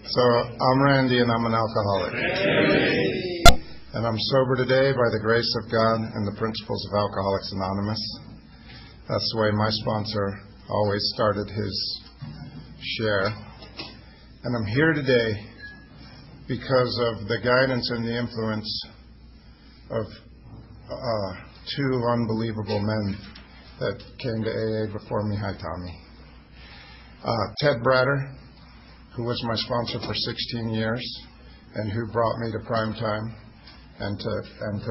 So I'm Randy, and I'm an alcoholic. And I'm sober today by the grace of God and the principles of Alcoholics Anonymous. That's the way my sponsor always started his share. And I'm here today because of the guidance and the influence of two unbelievable men that came to AA before me. Hi, Tommy. Ted Bratter, who was my sponsor for 16 years and who brought me to Prime Time, and to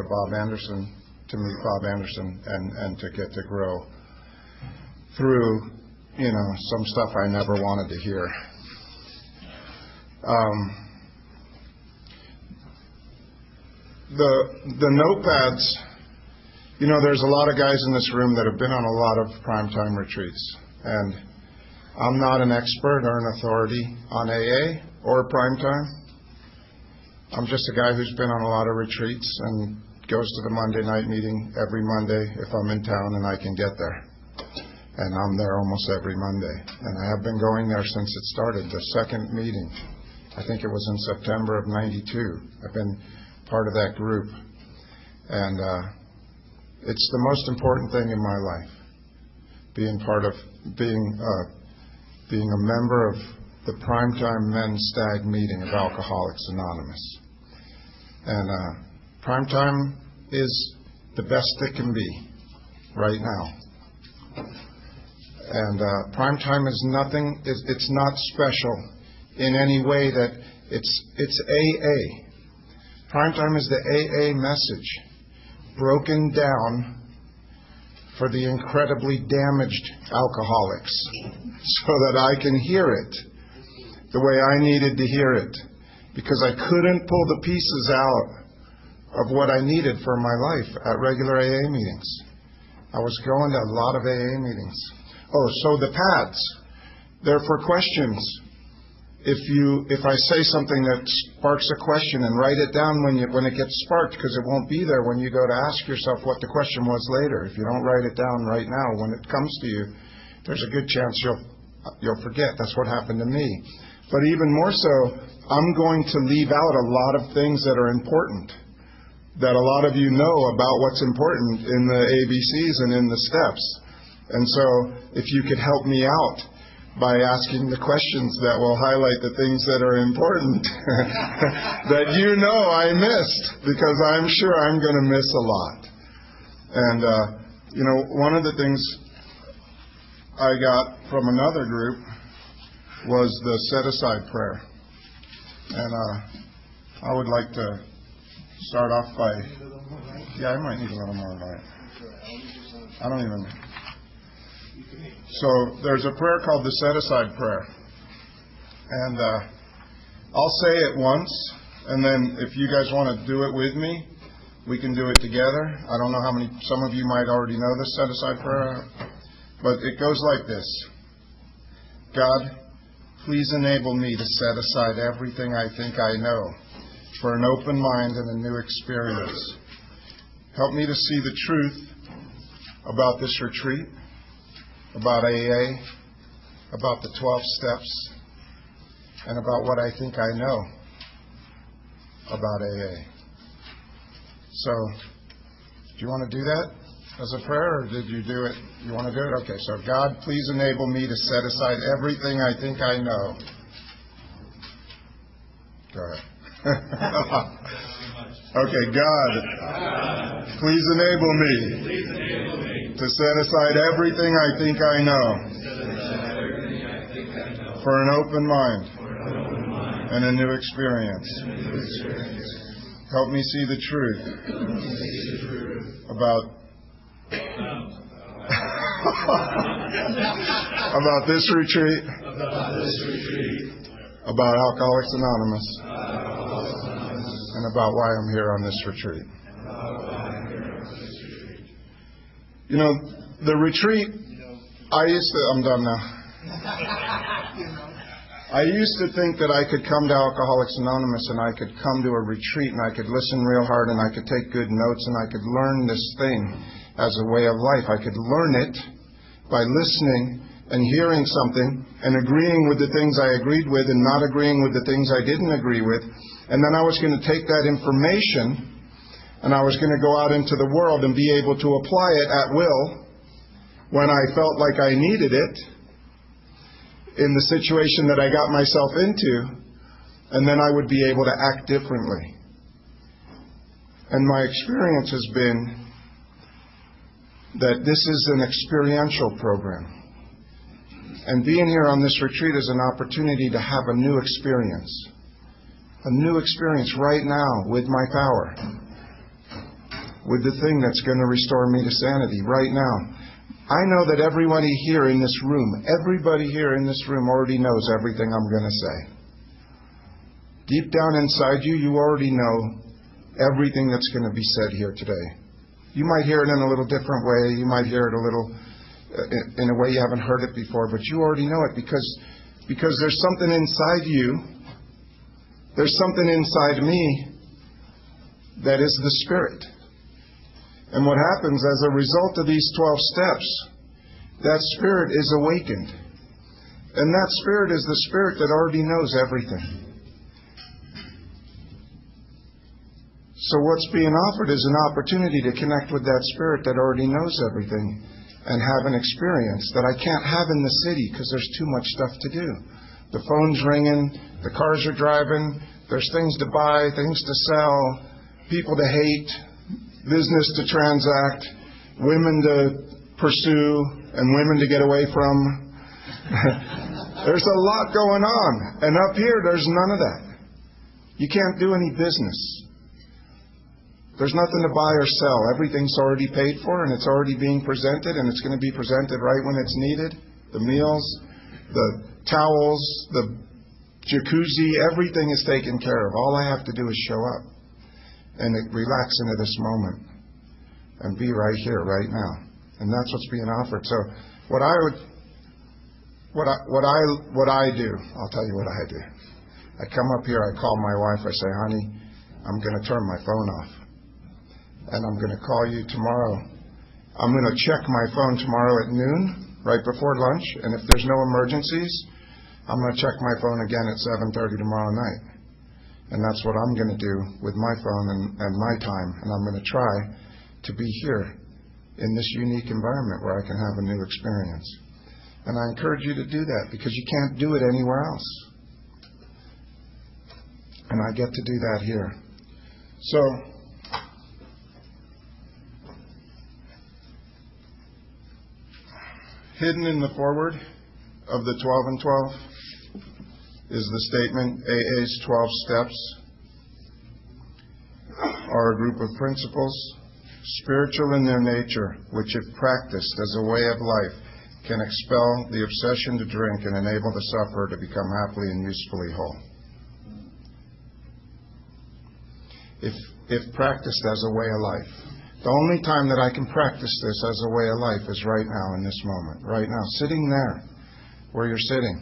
Bob Anderson, to meet Bob Anderson and to get to grow through, some stuff I never wanted to hear. The notepads, there's a lot of guys in this room that have been on a lot of Prime Time retreats, and I'm not an expert or an authority on AA or Prime Time. I'm just a guy who's been on a lot of retreats and goes to the Monday night meeting every Monday if I'm in town and I can get there. And I'm there almost every Monday. And I have been going there since it started, the second meeting. I think it was in September of '92. I've been part of that group. And it's the most important thing in my life, being a member of the Primetime Men's Stag meeting of Alcoholics Anonymous. And Primetime is the best it can be right now. And Primetime is nothing, it's not special in any way that it's AA. Primetime is the AA message broken down for the incredibly damaged alcoholics so that I can hear it the way I needed to hear it, because I couldn't pull the pieces out of what I needed for my life at regular AA meetings. I was going to a lot of AA meetings. Oh, so the pads, they're for questions. If I say something that sparks a question, and write it down when it gets sparked, because it won't be there when you go to ask yourself what the question was later. If you don't write it down right now, when it comes to you, there's a good chance you'll forget. That's what happened to me. But even more so, I'm going to leave out a lot of things that are important, that a lot of you know about what's important in the ABCs and in the steps. And so if you could help me out by asking the questions that will highlight the things that are important that I missed, because I'm sure I'm going to miss a lot. And, one of the things I got from another group was the set-aside prayer. And I would like to start off by... Yeah, I might need a little more light. I don't even... So there's a prayer called the set-aside prayer. And I'll say it once, and then if you guys want to do it with me, we can do it together. I don't know how many... Some of you might already know the set-aside prayer, but it goes like this. God, please enable me to set aside everything I think I know for an open mind and a new experience. Help me to see the truth about this retreat, about AA, about the 12 steps, and about what I think I know about AA. So, do you want to do that as a prayer, or did you do it? You want to do it? Okay, so God, please enable me to set aside everything I think I know. Go ahead. Okay, God, please enable me to set aside everything I think I know for an open mind and a new experience. Help me see the truth about this retreat, about Alcoholics Anonymous, and about why I'm here on this retreat. The retreat, I'm done now. I used to think that I could come to Alcoholics Anonymous and I could come to a retreat and I could listen real hard and I could take good notes and I could learn this thing as a way of life. I could learn it by listening and hearing something and agreeing with the things I agreed with and not agreeing with the things I didn't agree with. And then I was going to take that information and I was going to go out into the world and be able to apply it at will when I felt like I needed it in the situation that I got myself into, and then I would be able to act differently. And my experience has been that this is an experiential program. And being here on this retreat is an opportunity to have a new experience. A new experience right now with my power. With the thing that's going to restore me to sanity right now. I know that everybody here in this room already knows everything I'm going to say. Deep down inside you, you already know everything that's going to be said here today. You might hear it in a little different way. You might hear it a little in a way you haven't heard it before, but you already know it because there's something inside you. There's something inside me that is the Spirit. And what happens as a result of these 12 steps, that Spirit is awakened. And that Spirit is the Spirit that already knows everything. So what's being offered is an opportunity to connect with that Spirit that already knows everything and have an experience that I can't have in the city because there's too much stuff to do. The phone's ringing, the cars are driving, there's things to buy, things to sell, people to hate, business to transact, women to pursue, and women to get away from. There's a lot going on. And up here, there's none of that. You can't do any business. There's nothing to buy or sell. Everything's already paid for, and it's already being presented, and it's going to be presented right when it's needed. The meals, the towels, the jacuzzi, everything is taken care of. All I have to do is show up and relax into this moment and be right here, right now. And that's what's being offered. So what I do, I'll tell you what I do. I come up here, I call my wife, I say, honey, I'm going to turn my phone off. And I'm going to call you tomorrow. I'm going to check my phone tomorrow at noon, right before lunch. And if there's no emergencies, I'm going to check my phone again at 7:30 tomorrow night. And that's what I'm going to do with my phone and my time. And I'm going to try to be here in this unique environment where I can have a new experience. And I encourage you to do that because you can't do it anywhere else. And I get to do that here. So, hidden in the foreword of the 12 and 12 is the statement, AA's 12 steps are a group of principles, spiritual in their nature, which if practiced as a way of life, can expel the obsession to drink and enable the sufferer to become happily and usefully whole. If practiced as a way of life. The only time that I can practice this as a way of life is right now in this moment. Right now, sitting there where you're sitting.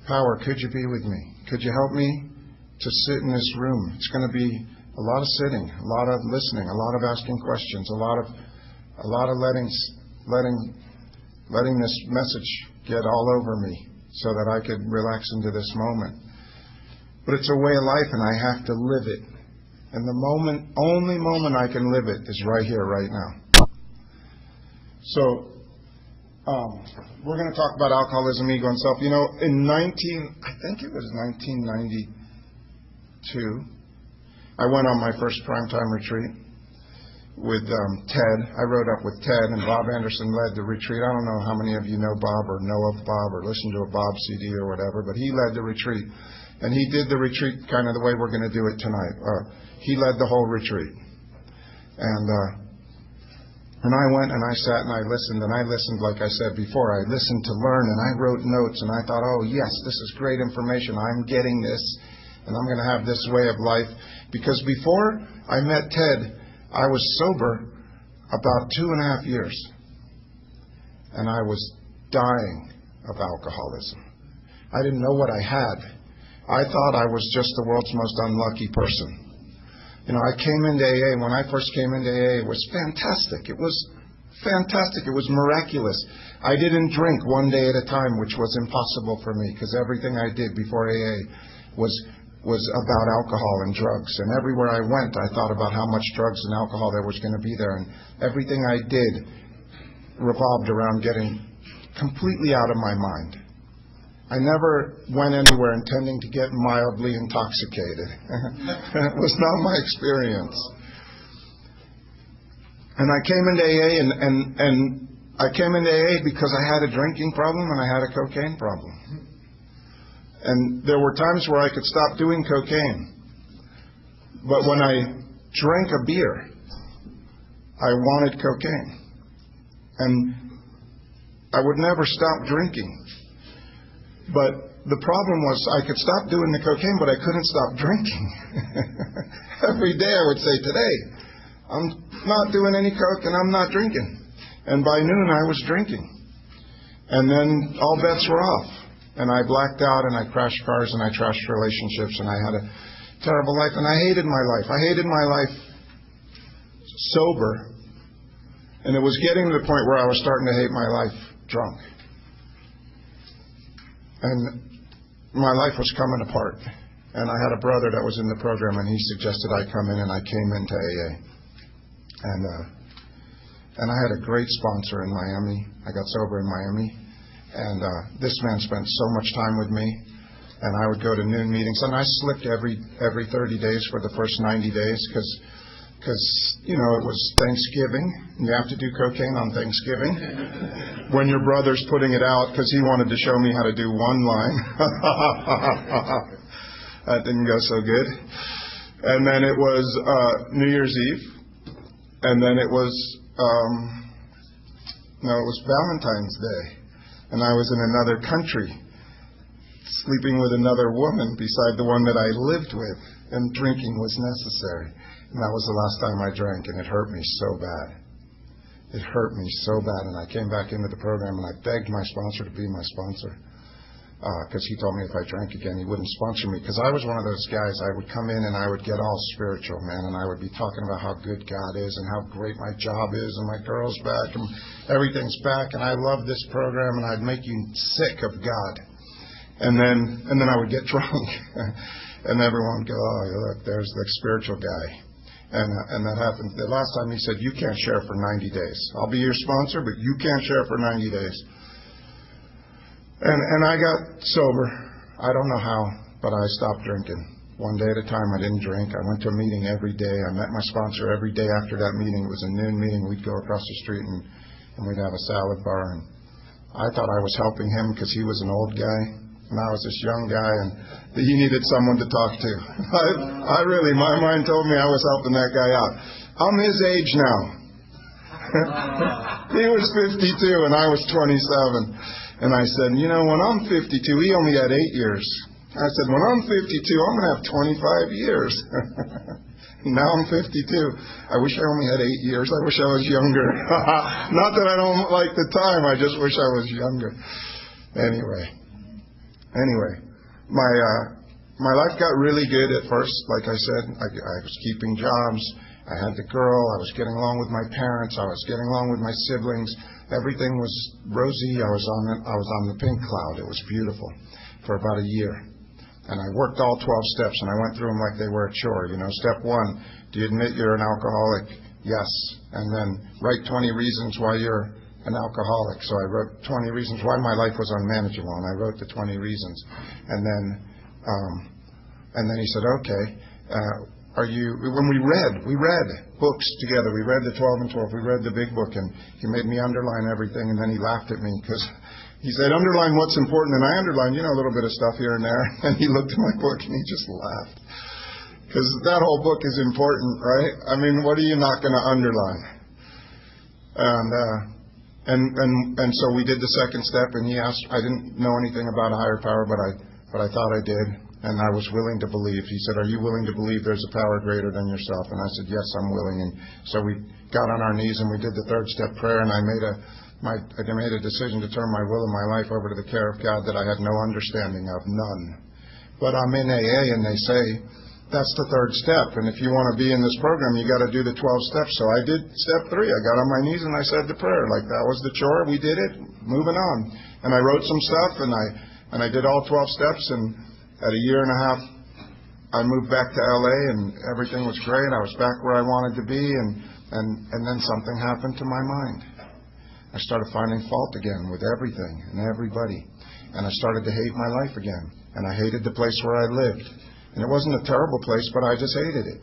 Power, could you be with me? Could you help me to sit in this room? It's going to be a lot of sitting, a lot of listening, a lot of asking questions, a lot of letting this message get all over me so that I could relax into this moment. But it's a way of life and I have to live it. And the only moment I can live it is right here, right now. So, we're going to talk about alcoholism, ego, and self. You know, I think it was 1992, I went on my first primetime retreat with Ted. I rode up with Ted, and Bob Anderson led the retreat. I don't know how many of you know Bob or know of Bob or listen to a Bob CD or whatever, but he led the retreat. And he did the retreat kind of the way we're going to do it tonight. He led the whole retreat. And I went and I sat and I listened, like I said before. I listened to learn, and I wrote notes, and I thought, oh, yes, this is great information. I'm getting this, and I'm going to have this way of life. Because before I met Ted, I was sober about 2.5 years, and I was dying of alcoholism. I didn't know what I had. I thought I was just the world's most unlucky person. You know, I came into AA. When I first came into AA, it was fantastic. It was fantastic. It was miraculous. I didn't drink one day at a time, which was impossible for me because everything I did before AA was about alcohol and drugs. And everywhere I went, I thought about how much drugs and alcohol there was going to be there. And everything I did revolved around getting completely out of my mind. I never went anywhere intending to get mildly intoxicated. It was not my experience. And I came into AA, and I came into AA because I had a drinking problem and I had a cocaine problem. And there were times where I could stop doing cocaine. But when I drank a beer, I wanted cocaine. And I would never stop drinking. But the problem was I could stop doing the cocaine, but I couldn't stop drinking. Every day I would say, today, I'm not doing any coke and I'm not drinking. And by noon I was drinking. And then all bets were off. And I blacked out and I crashed cars and I trashed relationships and I had a terrible life. And I hated my life. I hated my life sober. And it was getting to the point where I was starting to hate my life drunk. And my life was coming apart. And I had a brother that was in the program, and he suggested I come in, and I came into AA. And I had a great sponsor in Miami. I got sober in Miami. And this man spent so much time with me. And I would go to noon meetings. And I slipped every 30 days for the first 90 days because, you know, it was Thanksgiving. And you have to do cocaine on Thanksgiving when your brother's putting it out because he wanted to show me how to do one line. That didn't go so good. And then it was New Year's Eve. And then it was, it was Valentine's Day. And I was in another country, sleeping with another woman beside the one that I lived with. And drinking was necessary. And that was the last time I drank, and it hurt me so bad. It hurt me so bad, and I came back into the program, and I begged my sponsor to be my sponsor because he told me if I drank again, he wouldn't sponsor me because I was one of those guys, I would come in and I would get all spiritual, man, and I would be talking about how good God is and how great my job is and my girl's back and everything's back, and I love this program, and I'd make you sick of God. And then I would get drunk, and everyone would go, oh, look, there's the spiritual guy. And that happened. The last time he said, you can't share for 90 days. I'll be your sponsor, but you can't share for 90 days. And I got sober. I don't know how, but I stopped drinking. One day at a time, I didn't drink. I went to a meeting every day. I met my sponsor every day after that meeting. It was a noon meeting. We'd go across the street and we'd have a salad bar. And I thought I was helping him because he was an old guy. And I was this young guy, and he needed someone to talk to. I really, my mind told me I was helping that guy out. I'm his age now. He was 52, and I was 27. And I said, you know, when I'm 52, he only had 8 years. I said, when I'm 52, I'm going to have 25 years. Now I'm 52. I wish I only had 8 years. I wish I was younger. Not that I don't like the time. I just wish I was younger. Anyway, my life got really good at first. Like I said, I was keeping jobs. I had the girl. I was getting along with my parents. I was getting along with my siblings. Everything was rosy. I was on the pink cloud. It was beautiful for about a year. And I worked all 12 steps, and I went through them like they were a chore. You know, step 1, do you admit you're an alcoholic? Yes. And then write 20 reasons why you're an alcoholic. So I wrote 20 reasons why my life was unmanageable, and I wrote the 20 reasons. And then he said, okay, when we read books together. We read the 12 and 12. We read the big book, and he made me underline everything, and then he laughed at me because he said, underline what's important, and I underlined, a little bit of stuff here and there, and he looked at my book, and he just laughed. Because that whole book is important, right? I mean, what are you not going to underline? And so we did the second step, and he asked, I didn't know anything about a higher power, but I thought I did, and I was willing to believe. He said, are you willing to believe there's a power greater than yourself? And I said, yes, I'm willing. And so we got on our knees, and we did the third step prayer, and I made a decision to turn my will and my life over to the care of God that I had no understanding of, none. But I'm in AA, and they say That's the third step. And if you want to be in this program, you got to do the 12 steps. So I did step 3. I got on my knees and I said the prayer. Like, that was the chore. We did it. Moving on. And I wrote some stuff, and I did all 12 steps. And at a year and a half, I moved back to LA, and everything was great. I was back where I wanted to be, and then something happened to my mind. I started finding fault again with everything and everybody. And I started to hate my life again. And I hated the place where I lived. And it wasn't a terrible place, but I just hated it.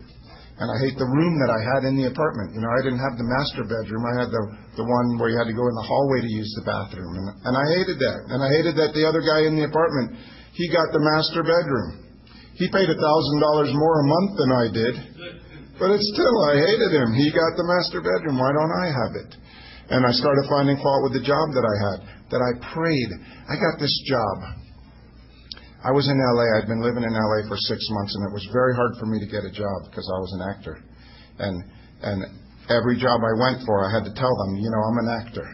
And I hate the room that I had in the apartment. You know, I didn't have the master bedroom. I had the one where you had to go in the hallway to use the bathroom. And I hated that. And I hated that the other guy in the apartment, he got the master bedroom. He paid $1,000 more a month than I did. But it's still, I hated him. He got the master bedroom. Why don't I have it? And I started finding fault with the job that I had, that I prayed. I got this job. I was in L.A. I'd been living in L.A. for 6 months, and it was very hard for me to get a job because I was an actor. And every job I went for, I had to tell them, you know, I'm an actor.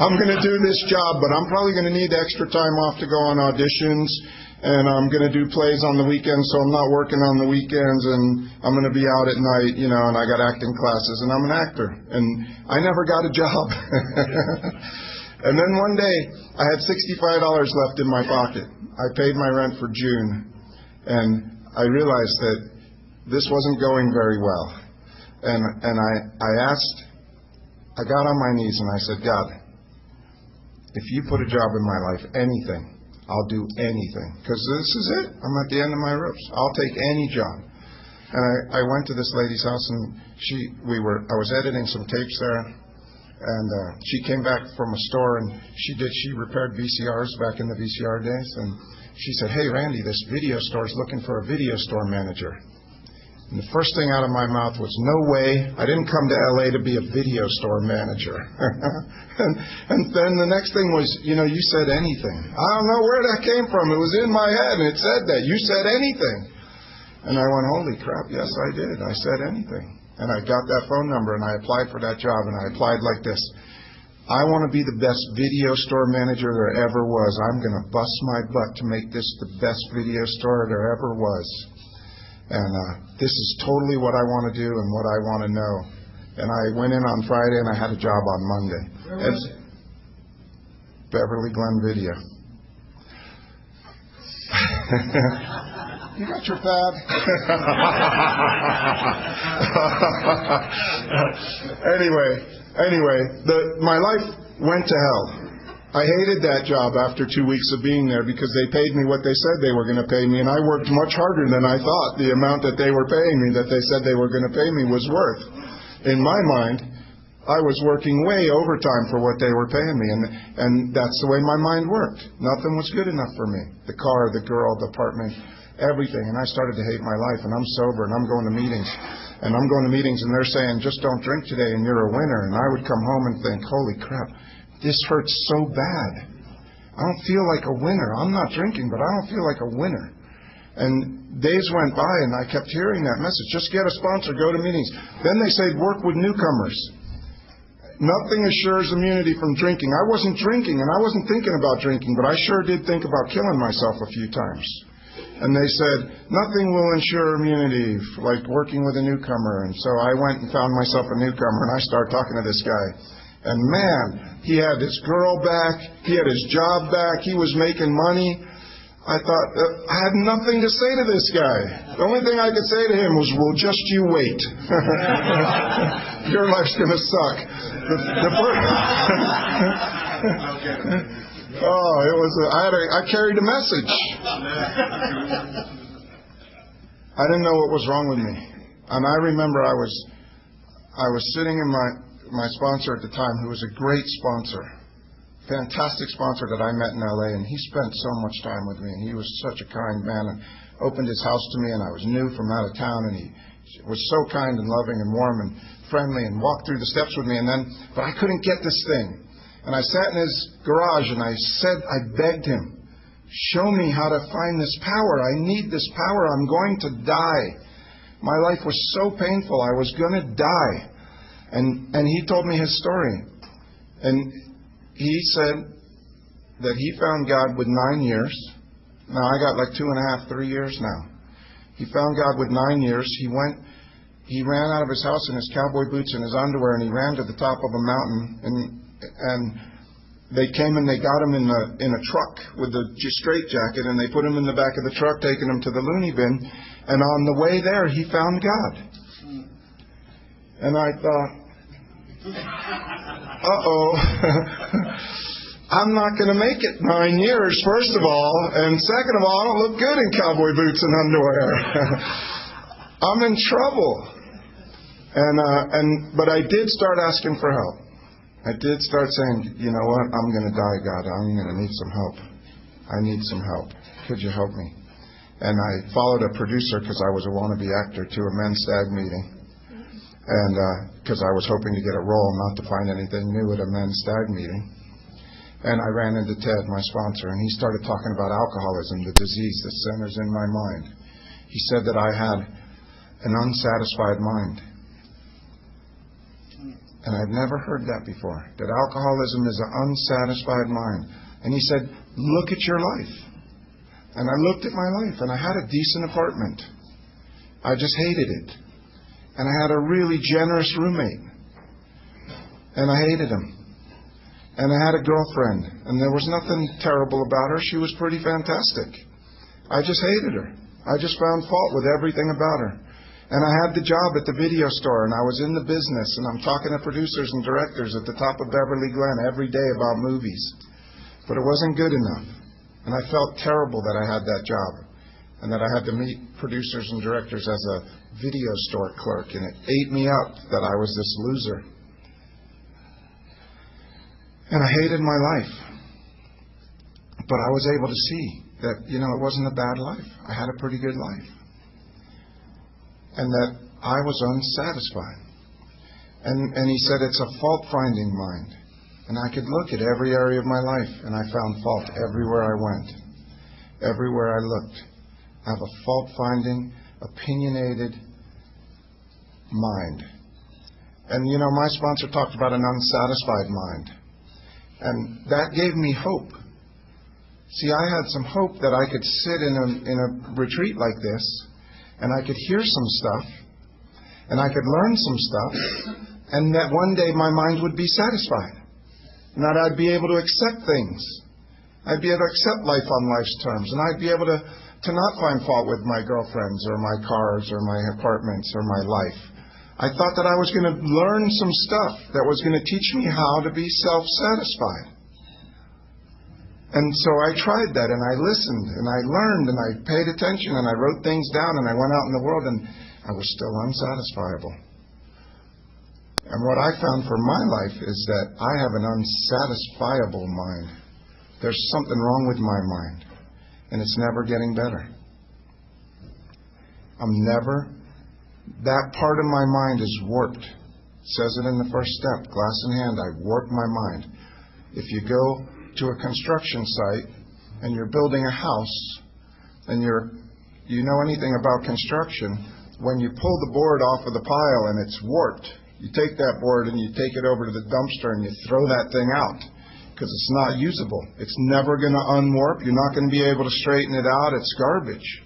I'm going to do this job, but I'm probably going to need extra time off to go on auditions, and I'm going to do plays on the weekends, so I'm not working on the weekends, and I'm going to be out at night, you know, and I got acting classes, and I'm an actor. And I never got a job. And then one day, I had $65 left in my pocket. I paid my rent for June, and I realized that this wasn't going very well. And I got on my knees and I said, God, if you put a job in my life, anything, I'll do anything. Because this is it. I'm at the end of my ropes. I'll take any job. And I went to this lady's house, and I was editing some tapes there. And she came back from a store, and she repaired VCRs back in the VCR days. And she said, hey, Randy, this video store is looking for a video store manager. And the first thing out of my mouth was, no way. I didn't come to L.A. to be a video store manager. and then the next thing was, you know, you said anything. I don't know where that came from. It was in my head, and it said that. You said anything. And I went, holy crap, yes, I did. I said anything. And I got that phone number, and I applied for that job, and I applied like this. I want to be the best video store manager there ever was. I'm going to bust my butt to make this the best video store there ever was. And this is totally what I want to do and what I want to know. And I went in on Friday, and I had a job on Monday. Where was it? Beverly Glen Video. You got your pad? Anyway, my life went to hell. I hated that job after 2 weeks of being there because they paid me what they said they were going to pay me, and I worked much harder than I thought the amount that they were paying me, that they said they were going to pay me, was worth. In my mind, I was working way overtime for what they were paying me, and that's the way my mind worked. Nothing was good enough for me. The car, the girl, the apartment, everything. And I started to hate my life, and I'm sober, and I'm going to meetings. And they're saying, just don't drink today, and you're a winner. And I would come home and think, holy crap, this hurts so bad. I don't feel like a winner. I'm not drinking, but I don't feel like a winner. And days went by, and I kept hearing that message, just get a sponsor, go to meetings. Then they said, work with newcomers. Nothing assures immunity from drinking. I wasn't drinking, and I wasn't thinking about drinking, but I sure did think about killing myself a few times. And they said, nothing will ensure immunity, like working with a newcomer. And so I went and found myself a newcomer, and I started talking to this guy. And man, he had his girl back. He had his job back. He was making money. I thought, I had nothing to say to this guy. The only thing I could say to him was, well, just you wait. Your life's going to suck. I carried a message. I didn't know what was wrong with me. And I remember I was sitting in my sponsor at the time, who was a great sponsor. Fantastic sponsor that I met in L.A., and he spent so much time with me, and he was such a kind man, and opened his house to me, and I was new from out of town, and he was so kind and loving and warm and friendly, and walked through the steps with me, but I couldn't get this thing. And I sat in his garage, and I begged him, show me how to find this power. I need this power. I'm going to die. My life was so painful. I was going to die. And he told me his story. And he said that he found God with 9 years, Now, I got like 2.5, 3 years now. He found God with 9 years. He ran out of his house in his cowboy boots and his underwear, and he ran to the top of a mountain, and they came and they got him in a truck with a straitjacket, and they put him in the back of the truck, taking him to the loony bin. And on the way there, he found God. And I thought, I'm not going to make it 9 years, first of all, and second of all, I don't look good in cowboy boots and underwear. I'm in trouble. But I did start asking for help. I did start saying, you know what, I'm going to die, God. I'm going to need some help. I need some help. Could you help me? And I followed a producer, because I was a wannabe actor, to a men's stag meeting. And because I was hoping to get a role, not to find anything new at a men's stag meeting. And I ran into Ted, my sponsor, and he started talking about alcoholism, the disease that centers in my mind. He said that I had an unsatisfied mind. And I've never heard that before, that alcoholism is an unsatisfied mind. And he said, look at your life. And I looked at my life, and I had a decent apartment. I just hated it. And I had a really generous roommate. And I hated him. And I had a girlfriend, and there was nothing terrible about her. She was pretty fantastic. I just hated her. I just found fault with everything about her. And I had the job at the video store, and I was in the business, and I'm talking to producers and directors at the top of Beverly Glen every day about movies. But it wasn't good enough. And I felt terrible that I had that job, and that I had to meet producers and directors as a video store clerk, and it ate me up that I was this loser. And I hated my life. But I was able to see that, it wasn't a bad life. I had a pretty good life. And that I was unsatisfied. And he said it's a fault-finding mind. And I could look at every area of my life, and I found fault everywhere I went. Everywhere I looked. I have a fault-finding, opinionated mind. And, my sponsor talked about an unsatisfied mind. And that gave me hope. See, I had some hope that I could sit in a retreat like this, and I could hear some stuff, and I could learn some stuff, and that one day my mind would be satisfied, and that I'd be able to accept things. I'd be able to accept life on life's terms, and I'd be able to not find fault with my girlfriends or my cars or my apartments or my life. I thought that I was going to learn some stuff that was going to teach me how to be self-satisfied. And so I tried that, and I listened, and I learned, and I paid attention, and I wrote things down, and I went out in the world, and I was still unsatisfiable. And what I found for my life is that I have an unsatisfiable mind. There's something wrong with my mind, and it's never getting better. That part of my mind is warped. It says it in the first step, glass in hand, I warped my mind. If you go to a construction site and you're building a house and you know anything about construction, when you pull the board off of the pile and it's warped, you take that board and you take it over to the dumpster and you throw that thing out because it's not usable. It's never going to unwarp. You're not going to be able to straighten it out. It's garbage.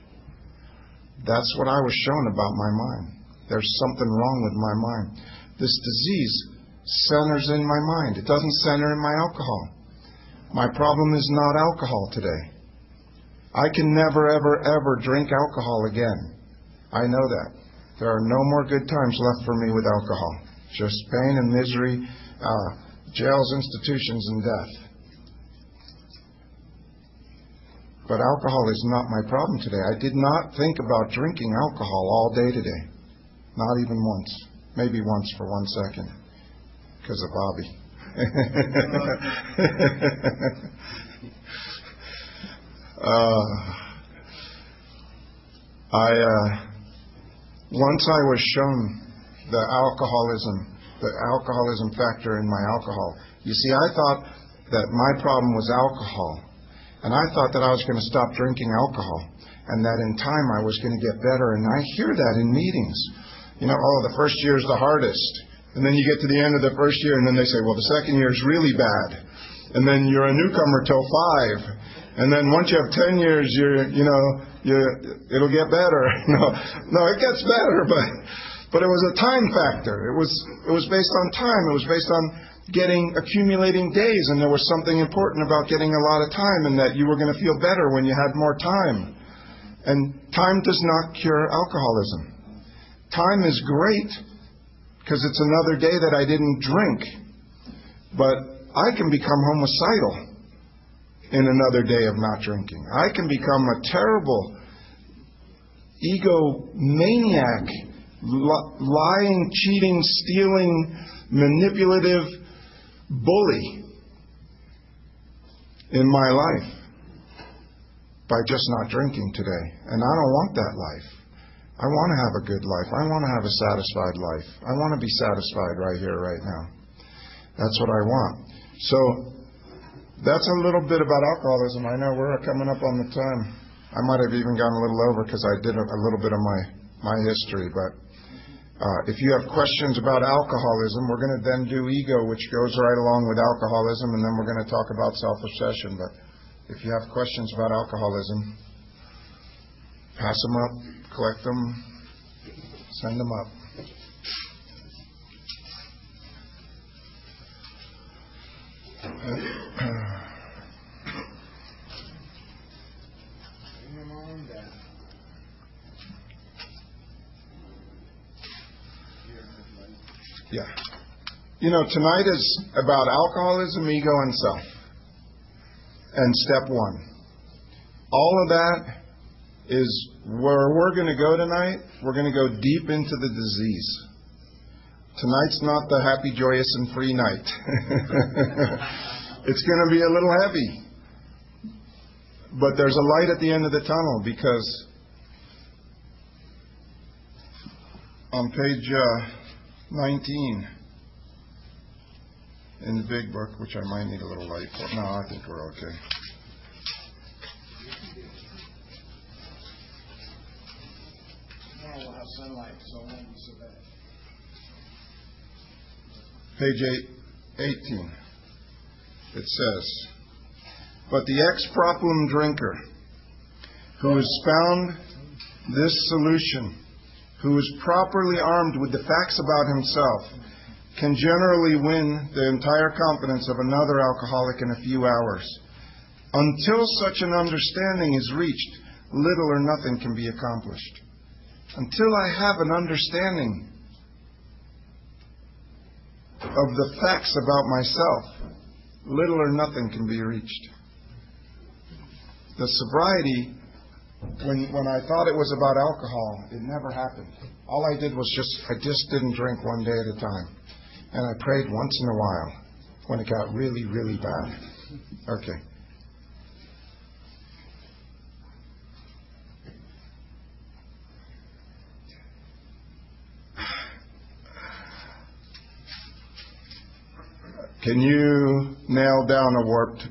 That's what I was shown about my mind. There's something wrong with my mind. This disease centers in my mind. It doesn't center in my alcohol. My problem is not alcohol today. I can never, ever, ever drink alcohol again. I know that. There are no more good times left for me with alcohol. Just pain and misery, jails, institutions, and death. But alcohol is not my problem today. I did not think about drinking alcohol all day today. Not even once. Maybe once for 1 second. Because of Bobby. Once I was shown the alcoholism factor in my alcohol. You see, I thought that my problem was alcohol. And I thought that I was going to stop drinking alcohol and that in time I was going to get better. And I hear that in meetings. The first year is the hardest. And then you get to the end of the first year and then they say, well, the second year is really bad. And then you're a newcomer till 5. And then once you have 10 years, it'll get better. No, it gets better, but it was a time factor. It was based on time. It was based on accumulating days, and there was something important about getting a lot of time, and that you were going to feel better when you had more time. And time does not cure alcoholism. Time is great because it's another day that I didn't drink, but I can become homicidal in another day of not drinking. I can become a terrible egomaniac, lying, cheating, stealing, manipulative bully in my life by just not drinking today. And I don't want that life. I want to have a good life. I want to have a satisfied life. I want to be satisfied right here, right now. That's what I want. So that's a little bit about alcoholism. I know we're coming up on the time. I might have even gone a little over because I did a little bit of my history. But if you have questions about alcoholism, we're going to then do ego, which goes right along with alcoholism, and then we're going to talk about self-obsession. But if you have questions about alcoholism, pass them up, collect them, send them up. Yeah. Tonight is about alcoholism, ego, and self. And step one. All of that is where we're going to go tonight. We're going to go deep into the disease. Tonight's not the happy, joyous, and free night. It's going to be a little heavy. But there's a light at the end of the tunnel, because on page 19 in the big book, which I might need a little light for. No, I think we're okay. We'll have sunlight, so it won't be so bad. Page 18. It says, "But the ex-problem drinker who has found this solution, who is properly armed with the facts about himself, can generally win the entire confidence of another alcoholic in a few hours. Until such an understanding is reached, little or nothing can be accomplished." Until I have an understanding of the facts about myself, little or nothing can be reached. The sobriety, when I thought it was about alcohol, it never happened. All I did was I just didn't drink one day at a time. And I prayed once in a while when it got really, really bad. Okay. Can you nail down a warped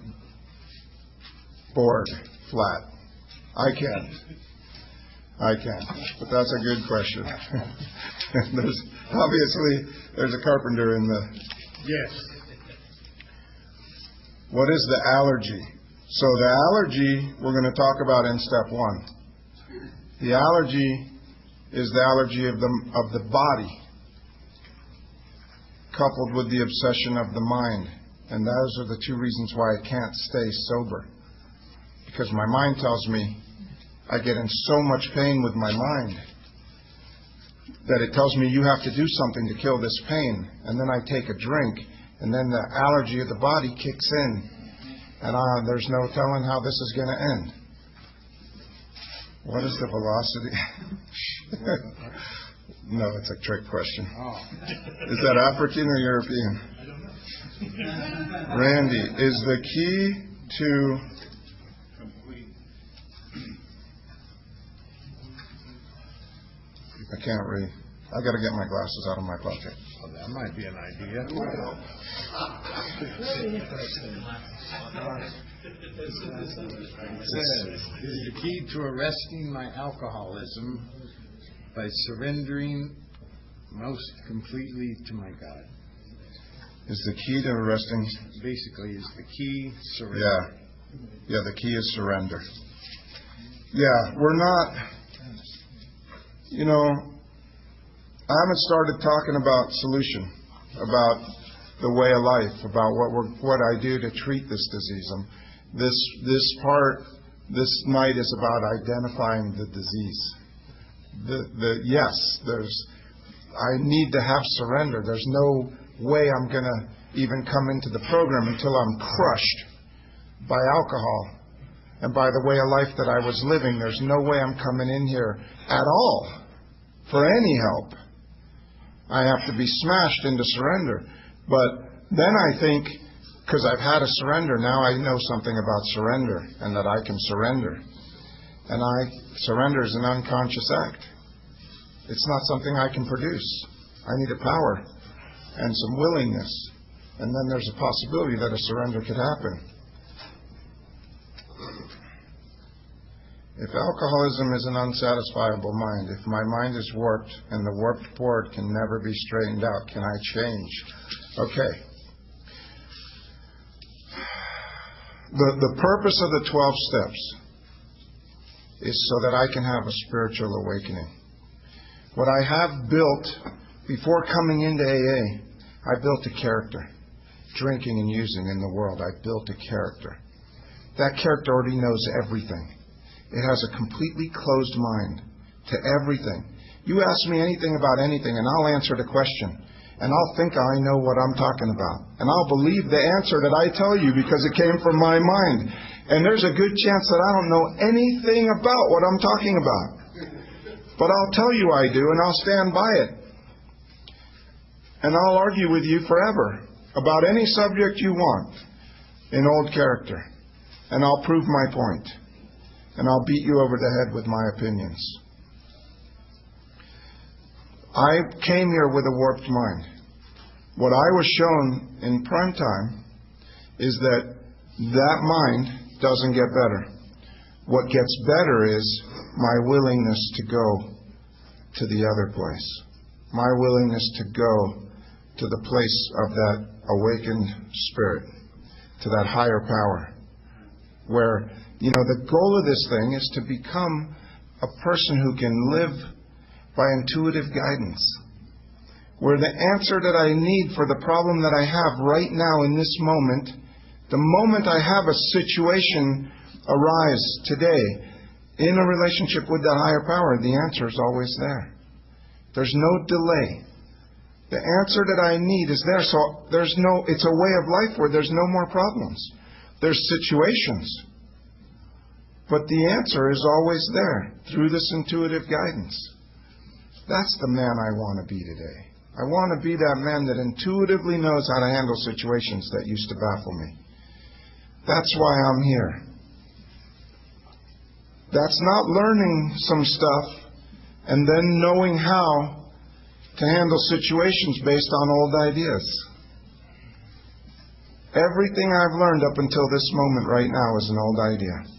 board flat? I can't. But that's a good question. There's a carpenter in the... Yes. What is the allergy? So the allergy we're going to talk about in step one. The allergy is the allergy of the body, coupled with the obsession of the mind. And those are the two reasons why I can't stay sober. Because my mind tells me I get in so much pain with my mind that it tells me you have to do something to kill this pain. And then I take a drink, and then the allergy of the body kicks in. And there's no telling how this is going to end. What is the velocity? No, it's a trick question. Oh. Is that African or European? I don't know. Randy, is the key to... I can't read. I've got to get my glasses out of my pocket. Well, that might be an idea. It says, "Is the key to arresting my alcoholism by surrendering most completely to my God." Is the key to arresting... Basically, is the key surrender. Yeah. Yeah, the key is surrender. Yeah, we're not, I haven't started talking about solution, about the way of life, about what I do to treat this disease. This night is about identifying the disease. I need to have surrender. There's no way I'm going to even come into the program until I'm crushed by alcohol and by the way of life that I was living. There's no way I'm coming in here at all for any help. I have to be smashed into surrender. But then I think, because I've had a surrender, now I know something about surrender and that I can surrender. And surrender is an unconscious act. It's not something I can produce. I need a power and some willingness. And then there's a possibility that a surrender could happen. If alcoholism is an unsatisfiable mind, if my mind is warped and the warped board can never be straightened out, can I change? Okay. The purpose of the 12 steps is so that I can have a spiritual awakening. What I have built before coming into AA, I built a character. Drinking and using in the world, I built a character. That character already knows everything. It has a completely closed mind to everything. You ask me anything about anything, and I'll answer the question. And I'll think I know what I'm talking about. And I'll believe the answer that I tell you because it came from my mind. And there's a good chance that I don't know anything about what I'm talking about. But I'll tell you I do, and I'll stand by it. And I'll argue with you forever about any subject you want in old character. And I'll prove my point. And I'll beat you over the head with my opinions. I came here with a warped mind. What I was shown in prime time is that mind doesn't get better. What gets better is my willingness to go to the other place. My willingness to go to the place of that awakened spirit, to that higher power, where, the goal of this thing is to become a person who can live by intuitive guidance, where the answer that I need for the problem that I have right now in this moment, the moment I have a situation arise today in a relationship with the higher power, the answer is always there. There's no delay. The answer that I need is there, so it's a way of life where there's no more problems. There's situations. But the answer is always there through this intuitive guidance. That's the man I want to be today. I want to be that man that intuitively knows how to handle situations that used to baffle me. That's why I'm here. That's not learning some stuff and then knowing how to handle situations based on old ideas. Everything I've learned up until this moment right now is an old idea.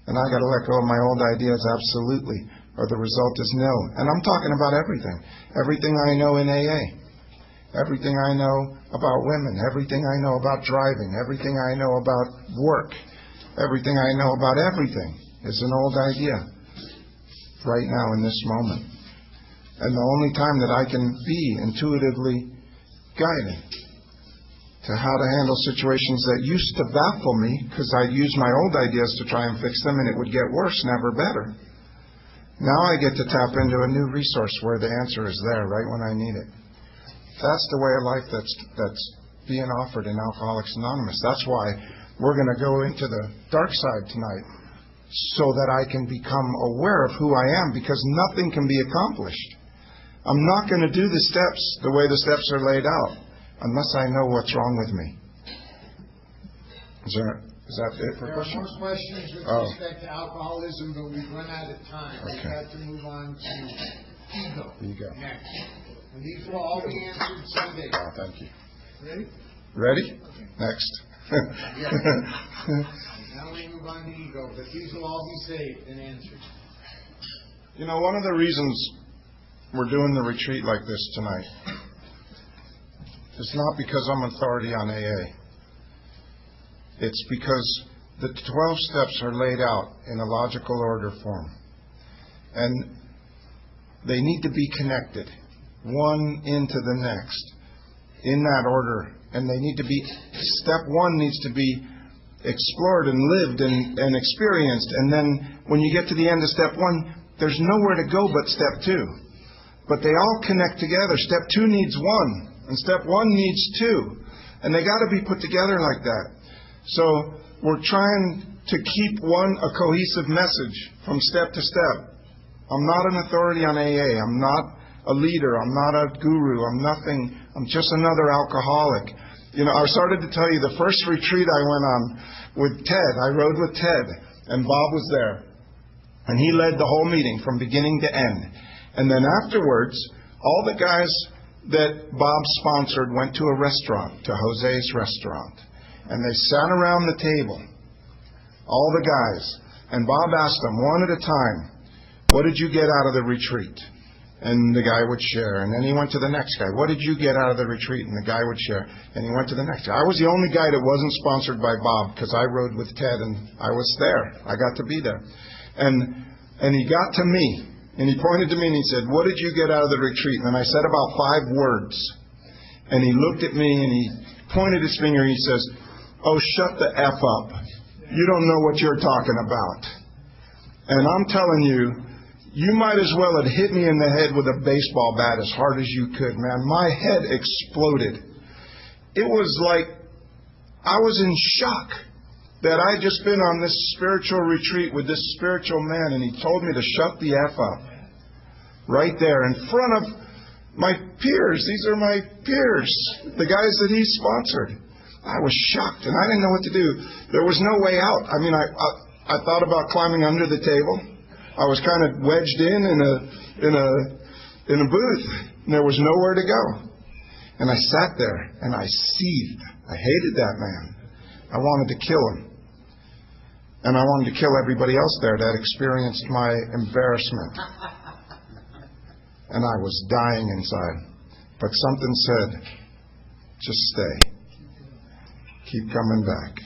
And I got to let go of my old ideas absolutely, or the result is nil. And I'm talking about everything. Everything I know in AA. Everything I know about women. Everything I know about driving. Everything I know about work. Everything I know about everything is an old idea right now in this moment. And the only time that I can be intuitively guided to how to handle situations that used to baffle me, because I'd use my old ideas to try and fix them and it would get worse, never better. Now I get to tap into a new resource where the answer is there right when I need it. That's the way of life that's being offered in Alcoholics Anonymous. That's why we're going to go into the dark side tonight, so that I can become aware of who I am, because nothing can be accomplished. I'm not going to do the steps the way the steps are laid out unless I know what's wrong with me. Is that it for questions? There are more questions with respect to alcoholism, but we've run out of time. Okay. We've got to move on to ego. Ego. Next. And these will all be answered Sunday. Oh, thank you. Ready? Ready? Okay. Next. Yes. Now we move on to ego, but these will all be saved and answered. One of the reasons we're doing the retreat like this tonight, it's not because I'm authority on AA. It's because The 12 steps are laid out in a logical order form. And they need to be connected, one into the next, in that order. And they need to be, step one needs to be explored and lived and experienced. And then when you get to the end of step one, there's nowhere to go but step two. But they all connect together. Step two needs one, and step one needs two. And they got to be put together like that. So we're trying to keep a cohesive message from step to step. I'm not an authority on AA. I'm not a leader. I'm not a guru. I'm nothing. I'm just another alcoholic. You know, I started to tell you the first retreat I went on with Ted. I rode with Ted, and Bob was there. And he led the whole meeting from beginning to end. And then afterwards, all the guys that Bob sponsored went to a restaurant, to Jose's restaurant. And they sat around the table, all the guys. And Bob asked them one at a time, what did you get out of the retreat? And the guy would share. And then he went to the next guy. What did you get out of the retreat? And the guy would share. And he went to the next guy. I was the only guy that wasn't sponsored by Bob because I rode with Ted and I was there. I got to be there. And he got to me. And he pointed to me and he said, what did you get out of the retreat? And I said about 5 words. And he looked at me and he pointed his finger and he says, oh, shut the F up. You don't know what you're talking about. And I'm telling you, you might as well have hit me in the head with a baseball bat as hard as you could, man. My head exploded. It was like I was in shock that I'd just been on this spiritual retreat with this spiritual man, and he told me to shut the F up right there in front of my peers. These are my peers, the guys that he sponsored. I was shocked, and I didn't know what to do. There was no way out. I mean, I thought about climbing under the table. I was kind of wedged in a booth, and there was nowhere to go. And I sat there, and I seethed. I hated that man. I wanted to kill him. And I wanted to kill everybody else there that experienced my embarrassment. And I was dying inside. But something said, just stay. Keep coming back.